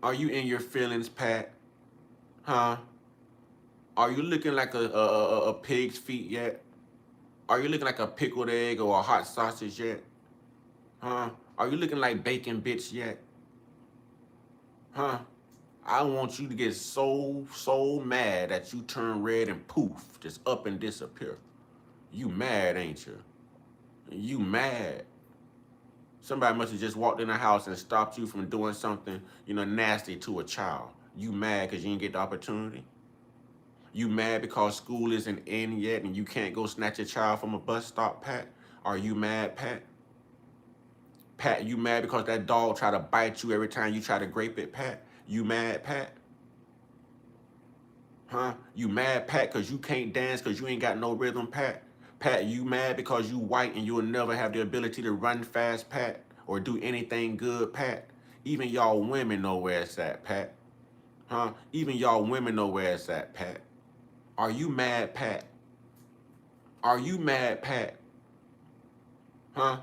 Are you in your feelings, Pat? Huh? Are you looking like a pig's feet yet? Are you looking like a pickled egg or a hot sausage yet? Huh? Are you looking like bacon bits yet? Huh? I want you to get so mad that you turn red and poof, just up and disappear. You mad, ain't you? You mad. Somebody must have just walked in the house and stopped you from doing something, nasty to a child. You mad because you didn't get the opportunity? You mad because school isn't in yet and you can't go snatch a child from a bus stop, Pat? Are you mad, Pat? Pat, you mad because that dog try to bite you every time you try to grape it, Pat? You mad, Pat? Huh? You mad, Pat, because you can't dance because you ain't got no rhythm, Pat? Pat, you mad because you white and you'll never have the ability to run fast, Pat? Or do anything good, Pat? Even y'all women know where it's at, Pat. Huh? Even y'all women know where it's at, Pat. Are you mad, Pat? Are you mad, Pat? Huh?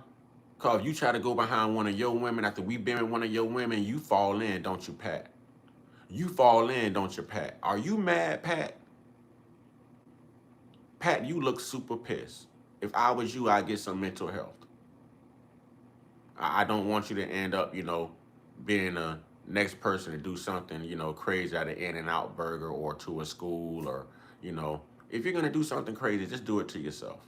Because if you try to go behind one of your women after we been with one of your women, you fall in, don't you, Pat? You fall in, don't you, Pat? Are you mad, Pat? Pat, you look super pissed. If I was you, I'd get some mental health. I don't want you to end up, being the next person to do something, crazy at an In-N-Out burger or to a school or, if you're going to do something crazy, just do it to yourself.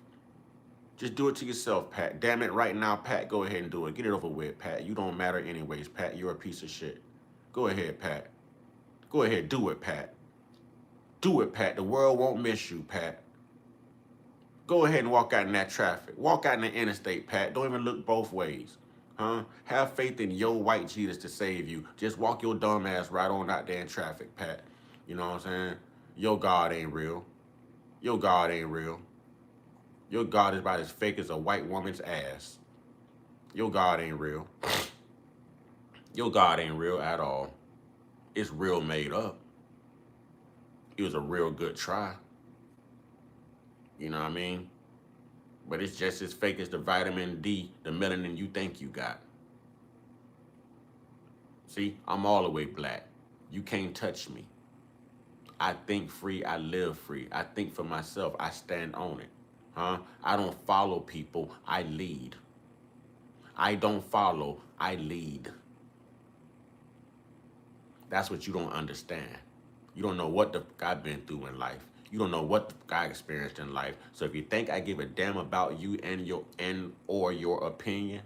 Just do it to yourself, Pat. Damn it, right now, Pat, go ahead and do it. Get it over with, Pat. You don't matter anyways, Pat. You're a piece of shit. Go ahead, Pat. Go ahead, do it, Pat. Do it, Pat. The world won't miss you, Pat. Go ahead and walk out in that traffic. Walk out in the interstate, Pat. Don't even look both ways. Huh? Have faith in your white Jesus to save you. Just walk your dumb ass right on out there in traffic, Pat. You know what I'm saying? Your God ain't real. Your God ain't real. Your God is about as fake as a white woman's ass. Your God ain't real. Your God ain't real at all. It's real made up. It was a real good try. You know what I mean? But it's just as fake as the vitamin D, the melanin you think you got. See, I'm all the way black. You can't touch me. I think free, I live free. I think for myself, I stand on it. Huh? I don't follow people, I lead. I don't follow, I lead. That's what you don't understand. You don't know what the fuck I've been through in life. You don't know what the fuck I experienced in life. So if you think I give a damn about you and your opinion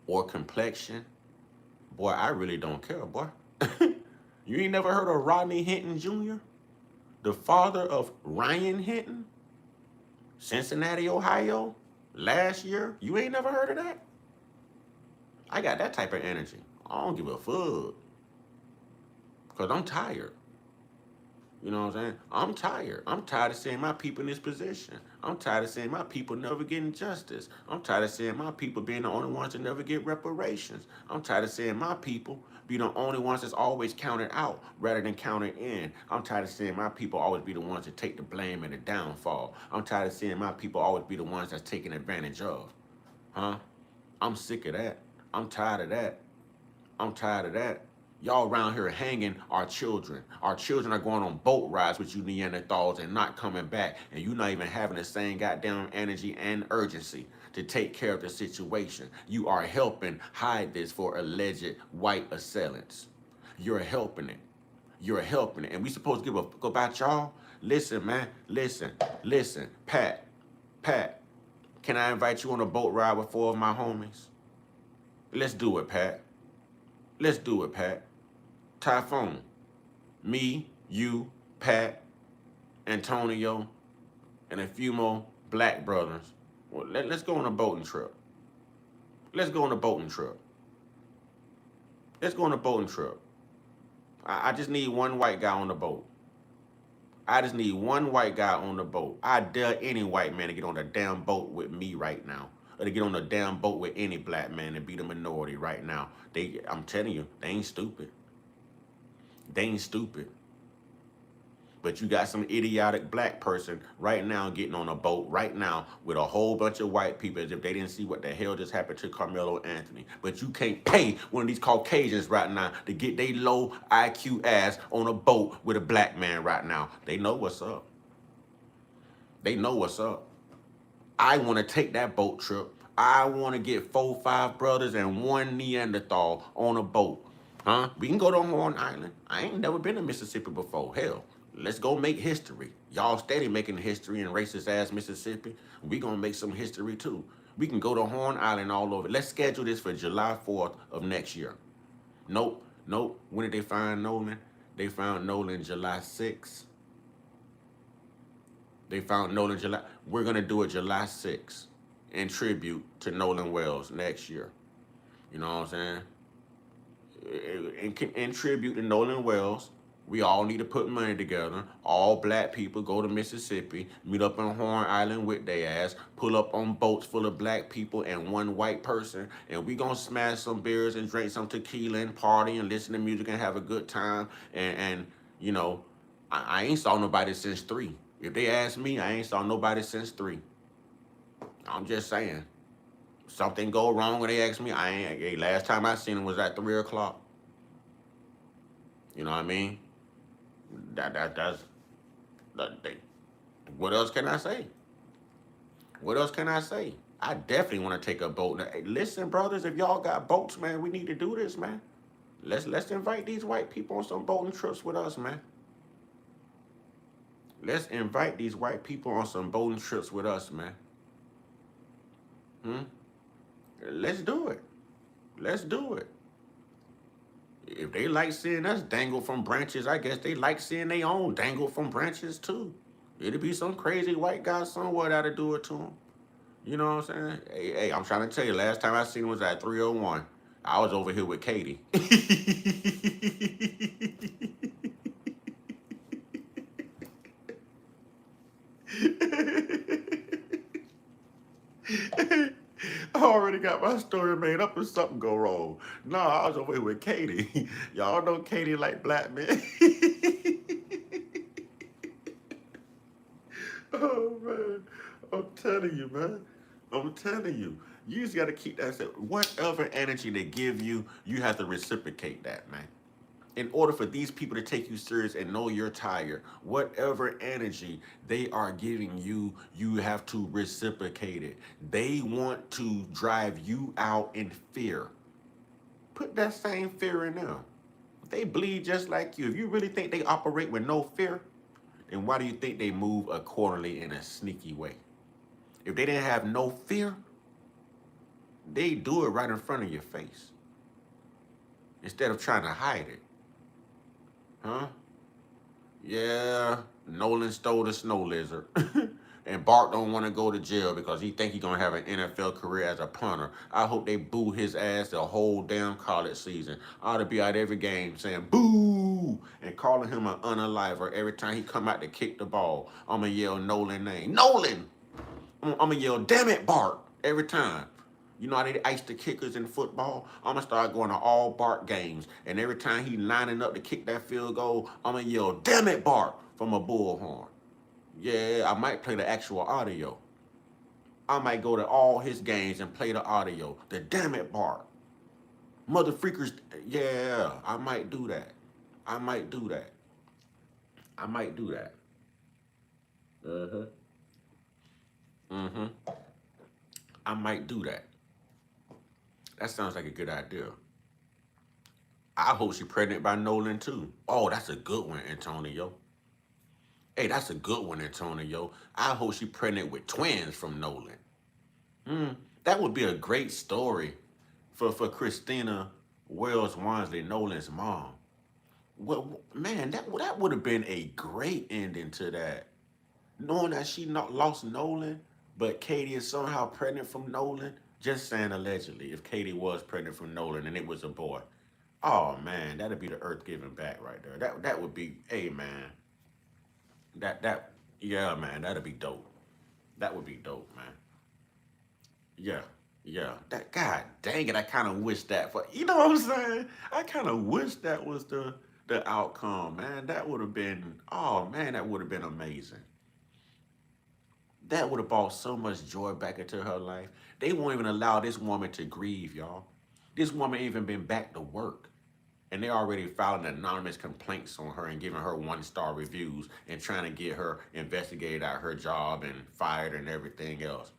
or complexion, boy, I really don't care, boy. You ain't never heard of Rodney Hinton Jr., the father of Ryan Hinton, Cincinnati, Ohio, last year? You ain't never heard of that? I got that type of energy. I don't give a fuck. Because I'm tired. You know what I'm saying? I'm tired. I'm tired of seeing my people in this position. I'm tired of seeing my people never getting justice. I'm tired of seeing my people being the only ones that never get reparations. I'm tired of seeing my people be the only ones that's always counted out rather than counted in. I'm tired of seeing my people always be the ones that take the blame and the downfall. I'm tired of seeing my people always be the ones that's taken advantage of. Huh? I'm sick of that. I'm tired of that. I'm tired of that. Y'all around here hanging our children. Our children are going on boat rides with you Neanderthals and not coming back. And you not even having the same goddamn energy and urgency to take care of the situation. You are helping hide this for alleged white assailants. You're helping it. You're helping it. And we supposed to give a fuck about y'all? Listen, man. Listen. Pat. Can I invite you on a boat ride with 4 of my homies? Let's do it, Pat. Let's do it, Pat. Typhoon. Me, you, Pat, Antonio, and a few more black brothers. Well, let's go on a boating trip. Let's go on a boating trip. Let's go on a boating trip. I just need one white guy on the boat. I just need one white guy on the boat. I dare any white man to get on the damn boat with me right now. Or to get on the damn boat with any black man and be the minority right now. I'm telling you, they ain't stupid. They ain't stupid. But you got some idiotic black person right now getting on a boat right now with a whole bunch of white people as if they didn't see what the hell just happened to Carmelo Anthony. But you can't pay one of these Caucasians right now to get their low IQ ass on a boat with a black man right now. They know what's up. They know what's up. I want to take that boat trip. I want to get 4, 5 brothers and 1 Neanderthal on a boat. Huh? We can go to Horn Island. I ain't never been to Mississippi before. Hell, let's go make history. Y'all steady making history in racist ass Mississippi. We gonna make some history too. We can go to Horn Island all over. Let's schedule this for July 4th of next year. Nope. When did they find Nolan? They found Nolan July 6th. They found Nolan July. We're gonna do it July 6th in tribute to Nolan Wells next year. You know what I'm saying? In tribute to Nolan Wells, we all need to put money together. All black people go to Mississippi, meet up on Horn Island with their ass, pull up on boats full of black people and 1 white person, and we gonna smash some beers and drink some tequila and party and listen to music and have a good time. And you know, I ain't saw nobody since 3. If they ask me, I ain't saw nobody since 3. I'm just saying. Something go wrong when they ask me, I ain't. Hey, last time I seen them was at 3 o'clock. You know what I mean? That's what else can I say? What else can I say? I definitely want to take a boat. Hey, listen, brothers, if y'all got boats, man, we need to do this, man. Let's invite these white people on some boating trips with us, man. Let's invite these white people on some boating trips with us, man. Let's do it. Let's do it. If they like seeing us dangle from branches, I guess they like seeing their own dangle from branches too. It'll be some crazy white guy somewhere that'll do it to them. You know what I'm saying? Hey, I'm trying to tell you, last time I seen him was at 301. I was over here with Katie. I already got my story made up if something go wrong. No, I was over here with Katie. Y'all know Katie like black men. Oh, man. I'm telling you, man. I'm telling you. You just got to keep that. Whatever energy they give you, you have to reciprocate that, man. In order for these people to take you serious and know you're tired, whatever energy they are giving you, you have to reciprocate it. They want to drive you out in fear. Put that same fear in them. They bleed just like you. If you really think they operate with no fear, then why do you think they move accordingly in a sneaky way? If they didn't have no fear, they do it right in front of your face instead of trying to hide it. Huh? Yeah, Nolan stole the snow lizard. And Bart don't want to go to jail because he think he's going to have an NFL career as a punter. I hope they boo his ass the whole damn college season. I ought to be at every game saying boo and calling him an unaliver every time he come out to kick the ball. I'm going to yell Nolan name. Nolan! I'm going to yell, damn it, Bart, every time. You know how they ice the kickers in football? I'm going to start going to all Bart games. And every time he lining up to kick that field goal, I'm going to yell, damn it, Bart, from a bullhorn. Yeah, I might play the actual audio. I might go to all his games and play the audio. The damn it, Bart. Mother freakers. Yeah, I might do that. I might do that. I might do that. I might do that. That sounds like a good idea. I hope she's pregnant by Nolan too. Oh, that's a good one, Antonio. Hey, that's a good one, Antonio. I hope she's pregnant with twins from Nolan. Mm, that would be a great story for Christina Wells Wansley, Nolan's mom. Well, man, that would have been a great ending to that. Knowing that she not lost Nolan, but Katie is somehow pregnant from Nolan. Just saying allegedly, if Katie was pregnant from Nolan and it was a boy, oh man, that'd be the Earth giving back right there. That would be, hey man, that yeah man, that'd be dope. That would be dope, man. Yeah, yeah. That God dang it, I kind of wish that for you know what I'm saying. I kind of wish that was the outcome, man. That would have been oh man, that would have been amazing. That would have brought so much joy back into her life. They won't even allow this woman to grieve, y'all. This woman ain't even been back to work. And they already filing anonymous complaints on her and giving her 1-star reviews and trying to get her investigated out her job and fired and everything else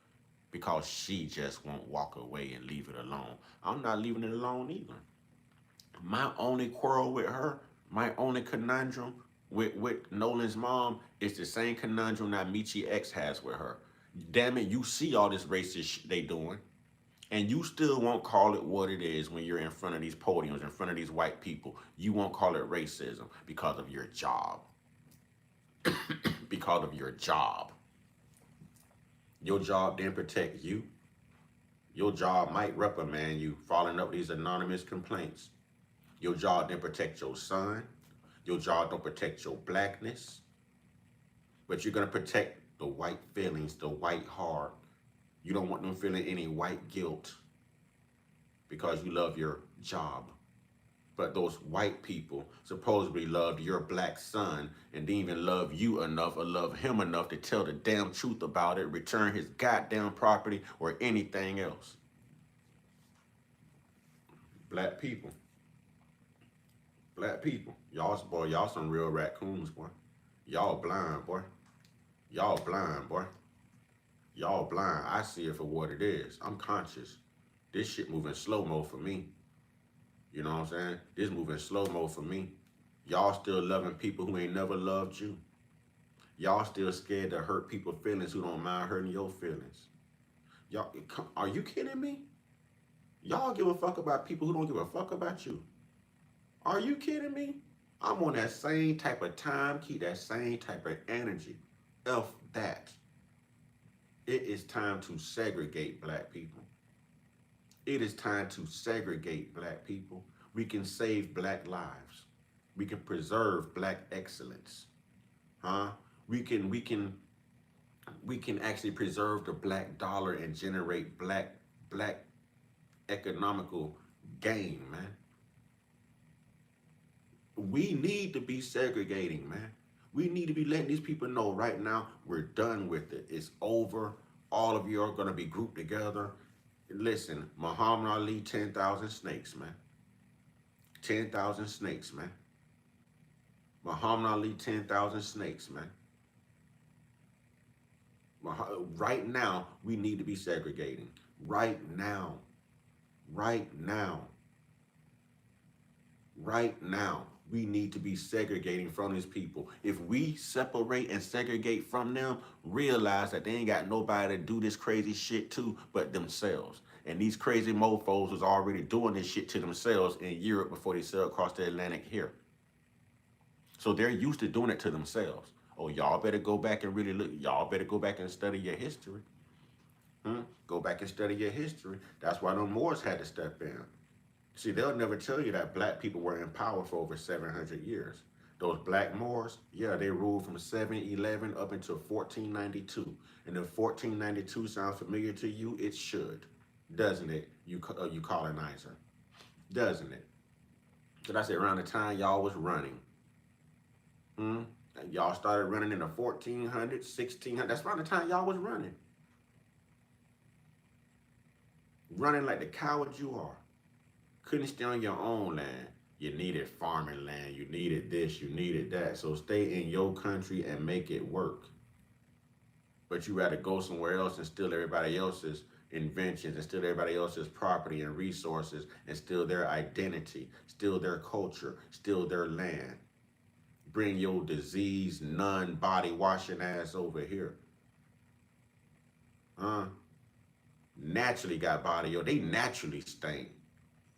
because she just won't walk away and leave it alone. I'm not leaving it alone either. My only quarrel with her, my only conundrum with Nolan's mom is the same conundrum that Michi X has with her. Damn it, you see all this racist they doing, and you still won't call it what it is when you're in front of these podiums, in front of these white people. You won't call it racism because of your job. Because of your job. Your job didn't protect you. Your job might reprimand you following up these anonymous complaints. Your job didn't protect your son. Your job don't protect your blackness. But you're gonna protect the white feelings, the white heart. You don't want them feeling any white guilt because you love your job. But those white people supposedly loved your black son and didn't even love you enough or love him enough to tell the damn truth about it, return his goddamn property or anything else. Black people. Black people. Y'all some real raccoons, boy. Y'all blind, boy. Y'all blind, boy. Y'all blind. I see it for what it is. I'm conscious. This shit moving slow-mo for me. You know what I'm saying? This moving slow-mo for me. Y'all still loving people who ain't never loved you. Y'all still scared to hurt people's feelings who don't mind hurting your feelings. Y'all, are you kidding me? Y'all give a fuck about people who don't give a fuck about you. Are you kidding me? I'm on that same type of time, keep that same type of energy. F that. It is time to segregate black people. It is time to segregate black people. We can save black lives. We can preserve black excellence. Huh? We can we can we can actually preserve the black dollar and generate black economical gain, man. We need to be segregating, man. We need to be letting these people know right now we're done with it. It's over. All of you are going to be grouped together. Listen, Muhammad Ali, 10,000 snakes, man. 10,000 snakes, man. Muhammad Ali, 10,000 snakes, man. Right now, we need to be segregating. Right now. Right now. Right now, we need to be segregating from these people. If we separate and segregate from them, realize that they ain't got nobody to do this crazy shit to but themselves. And these crazy mofos was already doing this shit to themselves in Europe before they sailed across the Atlantic here. So they're used to doing it to themselves. Oh, y'all better go back and really look. Y'all better go back and study your history. Go back and study your history. That's why the Moors had to step in. See, they'll never tell you that black people were in power for over 700 years. Those black Moors, yeah, they ruled from 711 up until 1492. And if 1492 sounds familiar to you, it should, doesn't it, you colonizer? Doesn't it? Because I said around the time y'all was running. Hmm? Y'all started running in the 1400s, 1600s. That's around the time y'all was running. Running like the coward you are. Couldn't stay on your own land. You needed farming land. You needed this. You needed that. So stay in your country and make it work. But you rather go somewhere else and steal everybody else's inventions and steal everybody else's property and resources and steal their identity, steal their culture, steal their land. Bring your diseased, non-body washing ass over here. Huh? naturally got body odor. They naturally stink.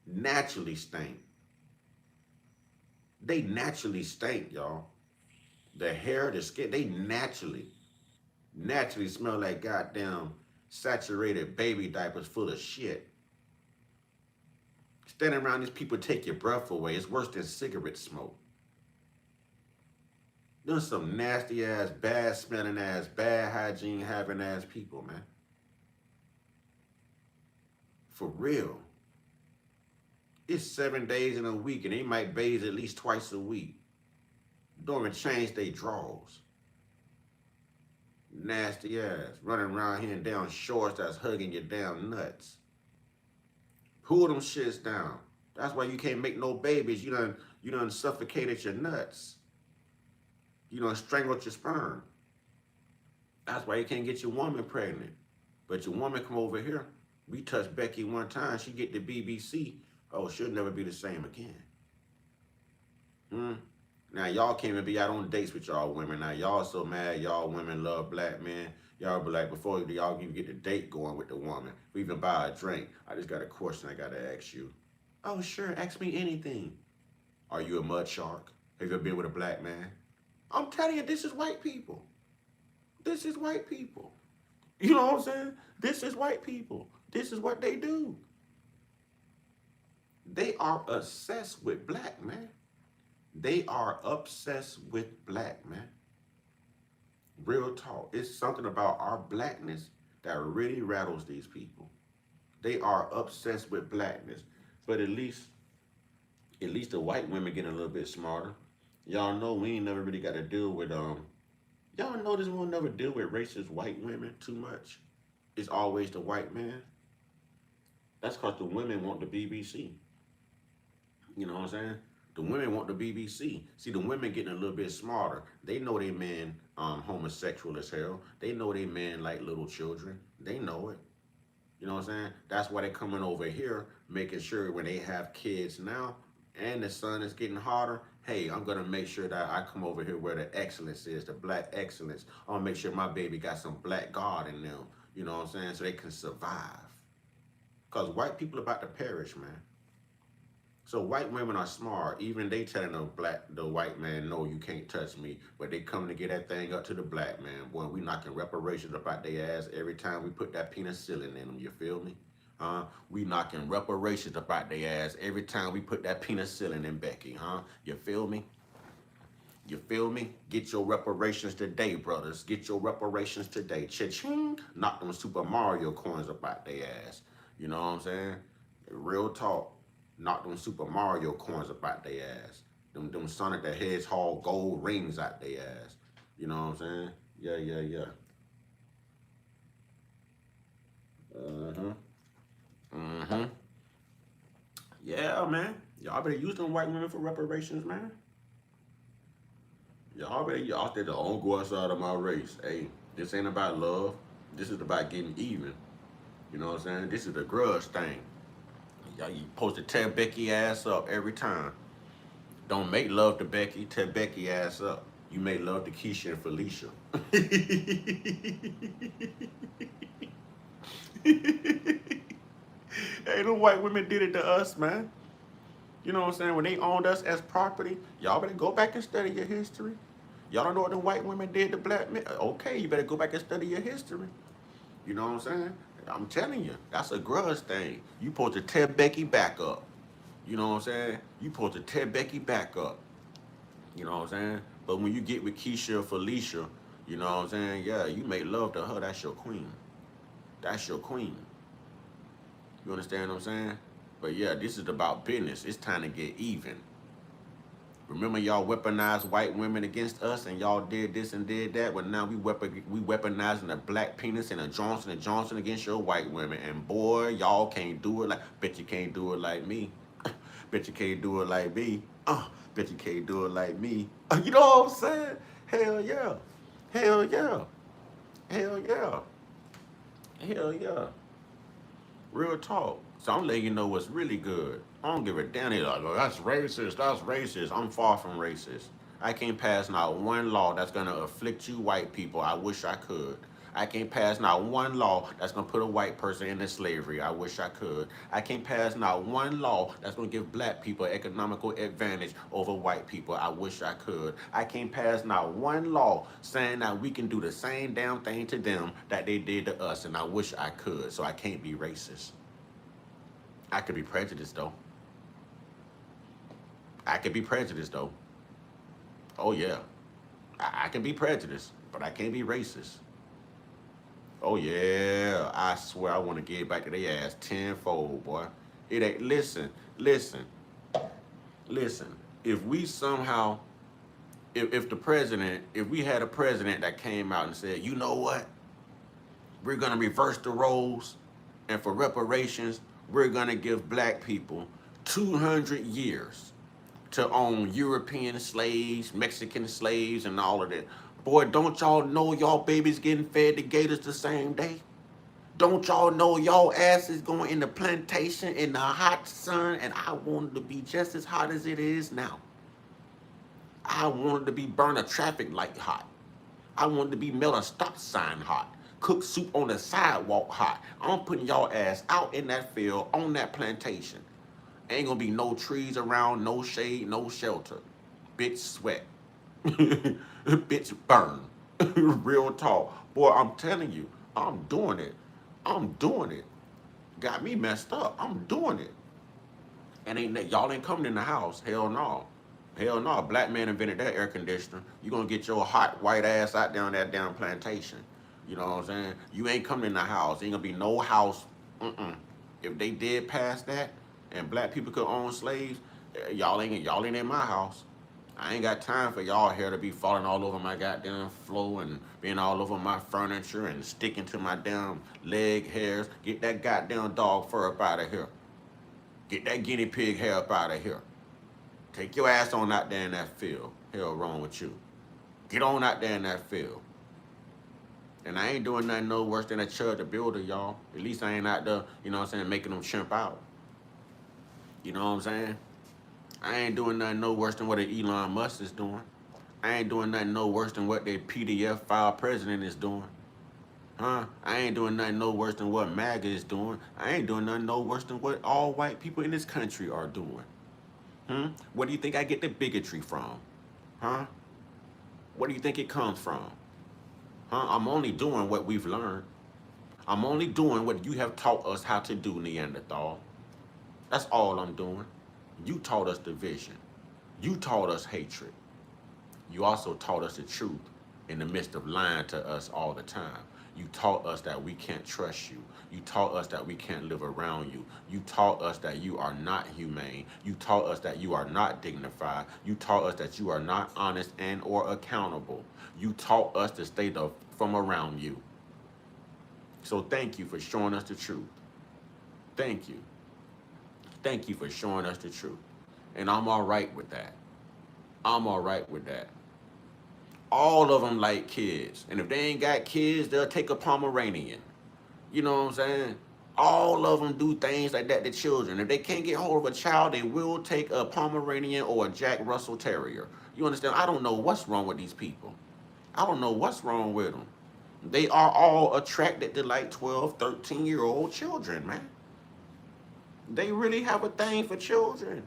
Naturally stink. They naturally stink, y'all. The hair, the skin, they naturally smell like goddamn saturated baby diapers full of shit. Standing around these people take your breath away. It's worse than cigarette smoke. There's some nasty ass, bad smelling ass, bad hygiene having ass people, man. For real. It's 7 days in a week and they might bathe at least twice a week. Don't even change their drawers. Nasty ass. Running around here in down shorts that's hugging your damn nuts. Pull them shits down. That's why you can't make no babies. You done suffocated your nuts. You done strangled your sperm. That's why you can't get your woman pregnant. But your woman come over here. We touched Becky one time. She get the BBC. Oh, she'll never be the same again. Now y'all can't even be out on dates with y'all women. Now y'all so mad y'all women love black men. Y'all be like, before y'all even get the date going with the woman, we even buy a drink. I just got a question I gotta ask you. Oh sure, ask me anything. Are you a mud shark? Have you ever been with a black man? I'm telling you, this is white people. This is white people. You know what I'm saying? This is white people. This is what they do. They are obsessed with black, man. They are obsessed with black, man. Real talk. It's something about our blackness that really rattles these people. They are obsessed with blackness. But at least the white women getting a little bit smarter. Y'all know we ain't never really got to deal with y'all notice we'll never deal with racist white women too much. It's always the white man. That's because the women want the BBC. You know what I'm saying? The women want the BBC. See, the women getting a little bit smarter. They know they men homosexual as hell. They know they men like little children. They know it. You know what I'm saying? That's why they coming over here, making sure when they have kids now and the sun is getting hotter, hey, I'm gonna make sure that I come over here where the excellence is, the black excellence. I'm gonna make sure my baby got some black God in them. You know what I'm saying? So they can survive. Because white people about to perish, man. So white women are smart. Even they telling the white man, no, you can't touch me. But they come to get that thing up to the black man. Boy, we knocking reparations about their ass every time we put that penicillin in them. You feel me? We knocking reparations about their ass every time we put that penicillin in Becky. You feel me? You feel me? Get your reparations today, brothers. Get your reparations today. Cha-ching. Knock them Super Mario coins about their ass. You know what I'm saying? Real talk. Knock them Super Mario coins about their ass. Them Sonic the Hedgehog gold rings out their ass. You know what I'm saying? Yeah. Yeah, man. Y'all better use them white women for reparations, man. Y'all said, don't go outside of my race. Hey, this ain't about love. This is about getting even. You know what I'm saying? This is the grudge thing. Y'all, you supposed to tear Becky ass up every time. Don't make love to Becky, tear Becky ass up. You make love to Keisha and Felicia. Hey, the white women did it to us, man. You know what I'm saying? When they owned us as property, y'all better go back and study your history. Y'all don't know what the white women did to black men? Okay, you better go back and study your history. You know what I'm saying? I'm telling you, that's a grudge thing. You supposed to tear Becky back up. You know what I'm saying? You supposed to tear Becky back up. You know what I'm saying? But when you get with Keisha or Felicia, you know what I'm saying? Yeah, you make love to her. That's your queen. That's your queen. You understand what I'm saying? But yeah, this is about business. It's time to get even. Remember y'all weaponized white women against us and y'all did this and did that? But now we weaponizing a black penis and a Johnson & Johnson against your white women. And boy, y'all can't do it like, bet you can't do it like me. Bet you can't do it like me. Bet you can't do it like me. You know what I'm saying? Hell yeah. Hell yeah. Hell yeah. Hell yeah. Real talk. So I'm letting you know what's really good. I don't give a damn. They're like, oh, that's racist. That's racist. I'm far from racist. I can't pass not one law that's gonna afflict you white people. I wish I could. I can't pass not one law that's gonna put a white person into slavery. I wish I could. I can't pass not one law that's gonna give black people economical advantage over white people. I wish I could. I can't pass not one law saying that we can do the same damn thing to them that they did to us, and I wish I could. So I can't be racist. I could be prejudiced though. I could be prejudiced though. Oh yeah. I can be prejudiced, but I can't be racist. Oh yeah, I swear I want to get back to their ass tenfold, boy. It ain't. Listen, listen. If we somehow, if the president, if we had a president that came out and said, you know what, we're gonna reverse the roles, and for reparations, we're gonna give black people 200 years to own European slaves, Mexican slaves, and all of that. Boy, don't y'all know y'all babies getting fed to gators the same day? Don't y'all know y'all asses going in the plantation in the hot sun, and I wanted to be just as hot as it is now. I wanted to be burn a traffic light hot. I wanted to be melt a stop sign hot. Cook soup on the sidewalk hot. I'm putting y'all ass out in that field on that plantation. Ain't gonna be no trees around, no shade, no shelter. Bitch sweat. Bitch burn. Real talk. Boy, I'm telling you, I'm doing it. I'm doing it. Got me messed up. I'm doing it. And y'all ain't coming in the house. Hell no. Hell no. Black man invented that air conditioner. You gonna get your hot white ass out there on that damn plantation. You know what I'm saying? You ain't coming in the house. Ain't gonna be no house. Mm-mm. If they did pass that and black people could own slaves, y'all ain't in my house. I ain't got time for y'all hair to be falling all over my goddamn floor and being all over my furniture and sticking to my damn leg hairs. Get that goddamn dog fur up out of here. Get that guinea pig hair up out of here. Take your ass on out there in that field. Hell wrong with you. Get on out there in that field. And I ain't doing nothing no worse than a Chud the Builder, y'all. At least I ain't out there, you know what I'm saying, making them chimp out. You know what I'm saying? I ain't doing nothing no worse than what Elon Musk is doing. I ain't doing nothing no worse than what their PDF file president is doing. Huh? I ain't doing nothing no worse than what MAGA is doing. I ain't doing nothing no worse than what all white people in this country are doing. Where do you think I get the bigotry from? Huh? Where do you think it comes from? Huh? I'm only doing what we've learned. I'm only doing what you have taught us how to do, Neanderthal. That's all I'm doing. You taught us division. You taught us hatred. You also taught us the truth in the midst of lying to us all the time. You taught us that we can't trust you. You taught us that we can't live around you. You taught us that you are not humane. You taught us that you are not dignified. You taught us that you are not honest and or accountable. You taught us to stay from around you. So thank you for showing us the truth. Thank you. Thank you for showing us the truth. And I'm all right with that. I'm all right with that. All of them like kids. And if they ain't got kids, they'll take a Pomeranian. You know what I'm saying? All of them do things like that to children. If they can't get hold of a child, they will take a Pomeranian or a Jack Russell Terrier. You understand? I don't know what's wrong with these people. I don't know what's wrong with them. They are all attracted to like 12, 13-year-old children, man. They really have a thing for children.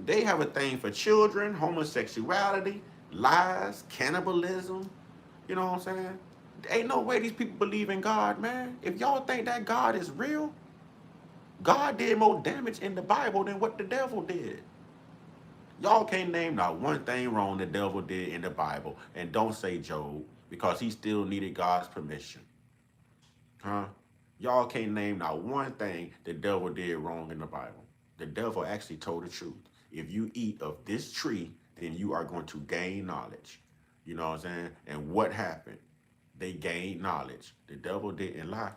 They have a thing for children, homosexuality, lies, cannibalism. You know what I'm saying? Ain't no way these people believe in God, man. If y'all think that God is real, God did more damage in the Bible than what the devil did. Y'all can't name not one thing wrong the devil did in the Bible. And don't say Job, because he still needed God's permission. Huh? Y'all can't name not one thing the devil did wrong in the Bible. The devil actually told the truth. If you eat of this tree, then you are going to gain knowledge. You know what I'm saying? And what happened? They gained knowledge. The devil didn't lie.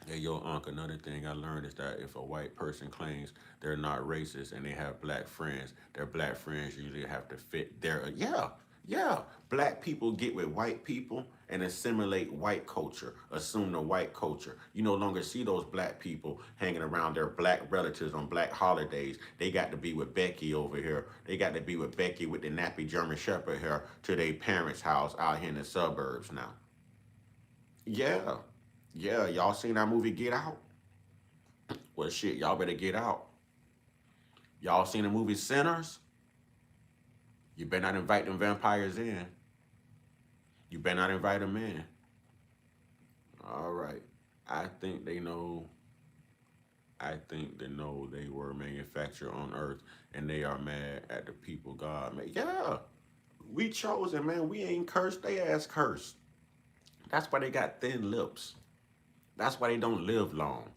Hey, yo, Unc, another thing I learned is that if a white person claims they're not racist and they have black friends, their black friends usually have to fit their, yeah. Black people get with white people and assimilate white culture, assume the white culture. You no longer see those black people hanging around their black relatives on black holidays. They got to be with Becky over here. They got to be with Becky with the nappy German Shepherd here to their parents' house out here in the suburbs now. Yeah. Yeah. Y'all seen that movie Get Out? Well, shit, y'all better get out. Y'all seen the movie Sinners? You better not invite them vampires in. You better not invite them in. All right. I think they know. I think they know they were manufactured on Earth, and they are mad at the people God made. Yeah, we chosen, man. We ain't cursed. They ass cursed. That's why they got thin lips. That's why they don't live long.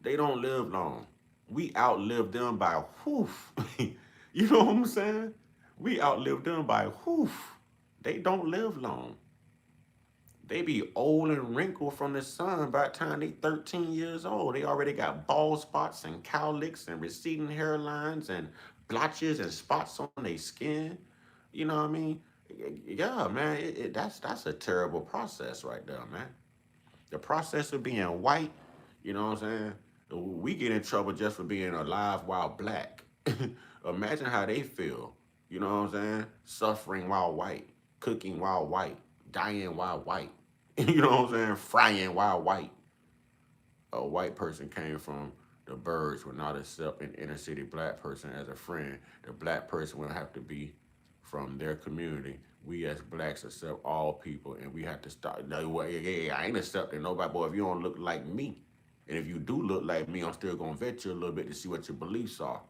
They don't live long. We outlive them by whoof. You know what I'm saying? We outlive them by whoof. They don't live long. They be old and wrinkled from the sun by the time they 13 years old. They already got bald spots and cowlicks and receding hairlines and blotches and spots on their skin. You know what I mean? Yeah, man, that's a terrible process right there, man. The process of being white, you know what I'm saying? We get in trouble just for being alive while black. Imagine how they feel, you know what I'm saying? Suffering while white, cooking while white, dying while white, you know what I'm saying? Frying while white. A white person came from the birds would not accept an inner city black person as a friend. The black person would have to be from their community. We as blacks accept all people, and we have to start. No, well, yeah, I ain't accepting nobody, boy. If you don't look like me, and if you do look like me, I'm still gonna vet you a little bit to see what your beliefs are.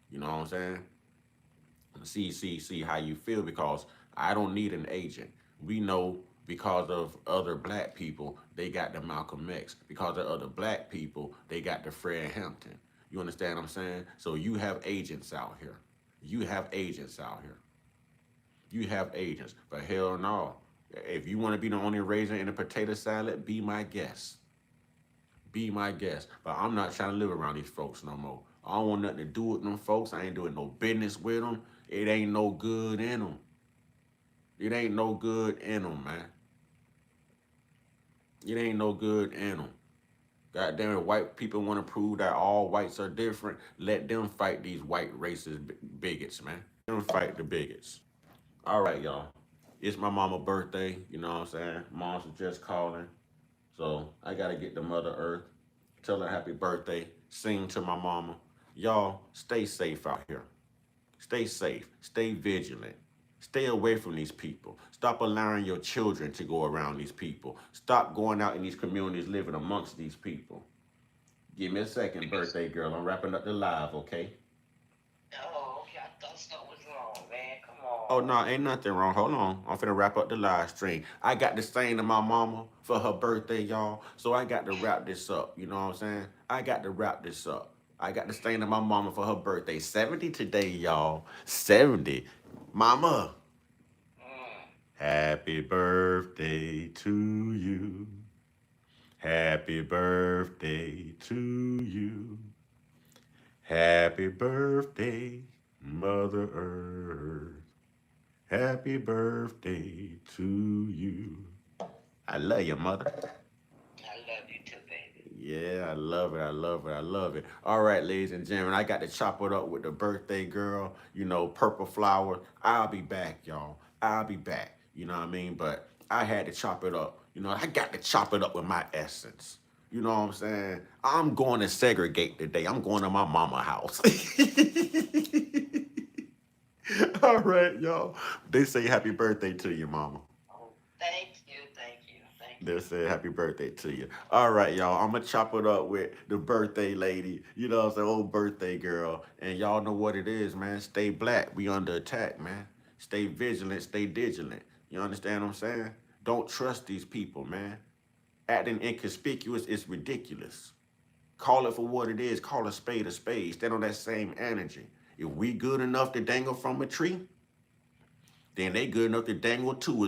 You know what I'm saying? See how you feel because I don't need an agent. We know because of other black people, they got the Malcolm X. Because of other black people, they got the Fred Hampton. You understand what I'm saying? So you have agents out here. You have agents out here. You have agents. But hell no. If you want to be the only raisin in a potato salad, be my guest. Be my guest. But I'm not trying to live around these folks no more. I don't want nothing to do with them folks. I ain't doing no business with them. It ain't no good in them. It ain't no good in them, man. It ain't no good in them. God damn it, white people want to prove that all whites are different. Let them fight these white racist bigots, man. Let them fight the bigots. All right, y'all. It's my mama's birthday. You know what I'm saying? Mom's just calling. So I got to get to Mother Earth. Tell her happy birthday. Sing to my mama. Y'all, stay safe out here. Stay safe. Stay vigilant. Stay away from these people. Stop allowing your children to go around these people. Stop going out in these communities living amongst these people. Give me a second, birthday girl. I'm wrapping up the live, okay? Oh, okay. I thought something was wrong, man. Come on. Oh, no, ain't nothing wrong. Hold on. I'm finna wrap up the live stream. I got to sing to my mama for her birthday, y'all. So I got to wrap this up. You know what I'm saying? I got to wrap this up. I got to sing to my mama for her birthday. 70 today, y'all. 70. Mama. Happy birthday to you. Happy birthday to you. Happy birthday, Mother Earth. Happy birthday to you. I love you, mother. I love you too, baby. Yeah, I love it. I love it. I love it. All right, ladies and gentlemen, I got to chop it up with the birthday girl, you know, Purple Flower. I'll be back, y'all. I'll be back. You know what I mean? But I had to chop it up. You know, I got to chop it up with my essence. You know what I'm saying? I'm going to segregate today. I'm going to my mama house. All right, y'all. They say happy birthday to you, mama. Oh, thank you, thank you, thank you. They say happy birthday to you. All right, y'all. I'm going to chop it up with the birthday lady. You know what I'm saying? Old birthday girl. And y'all know what it is, man. Stay black. We under attack, man. Stay vigilant. Stay vigilant. You understand what I'm saying? Don't trust these people, man. Acting inconspicuous is ridiculous. Call it for what it is. Call a spade a spade. Stand on that same energy. If we good enough to dangle from a tree, then they good enough to dangle too.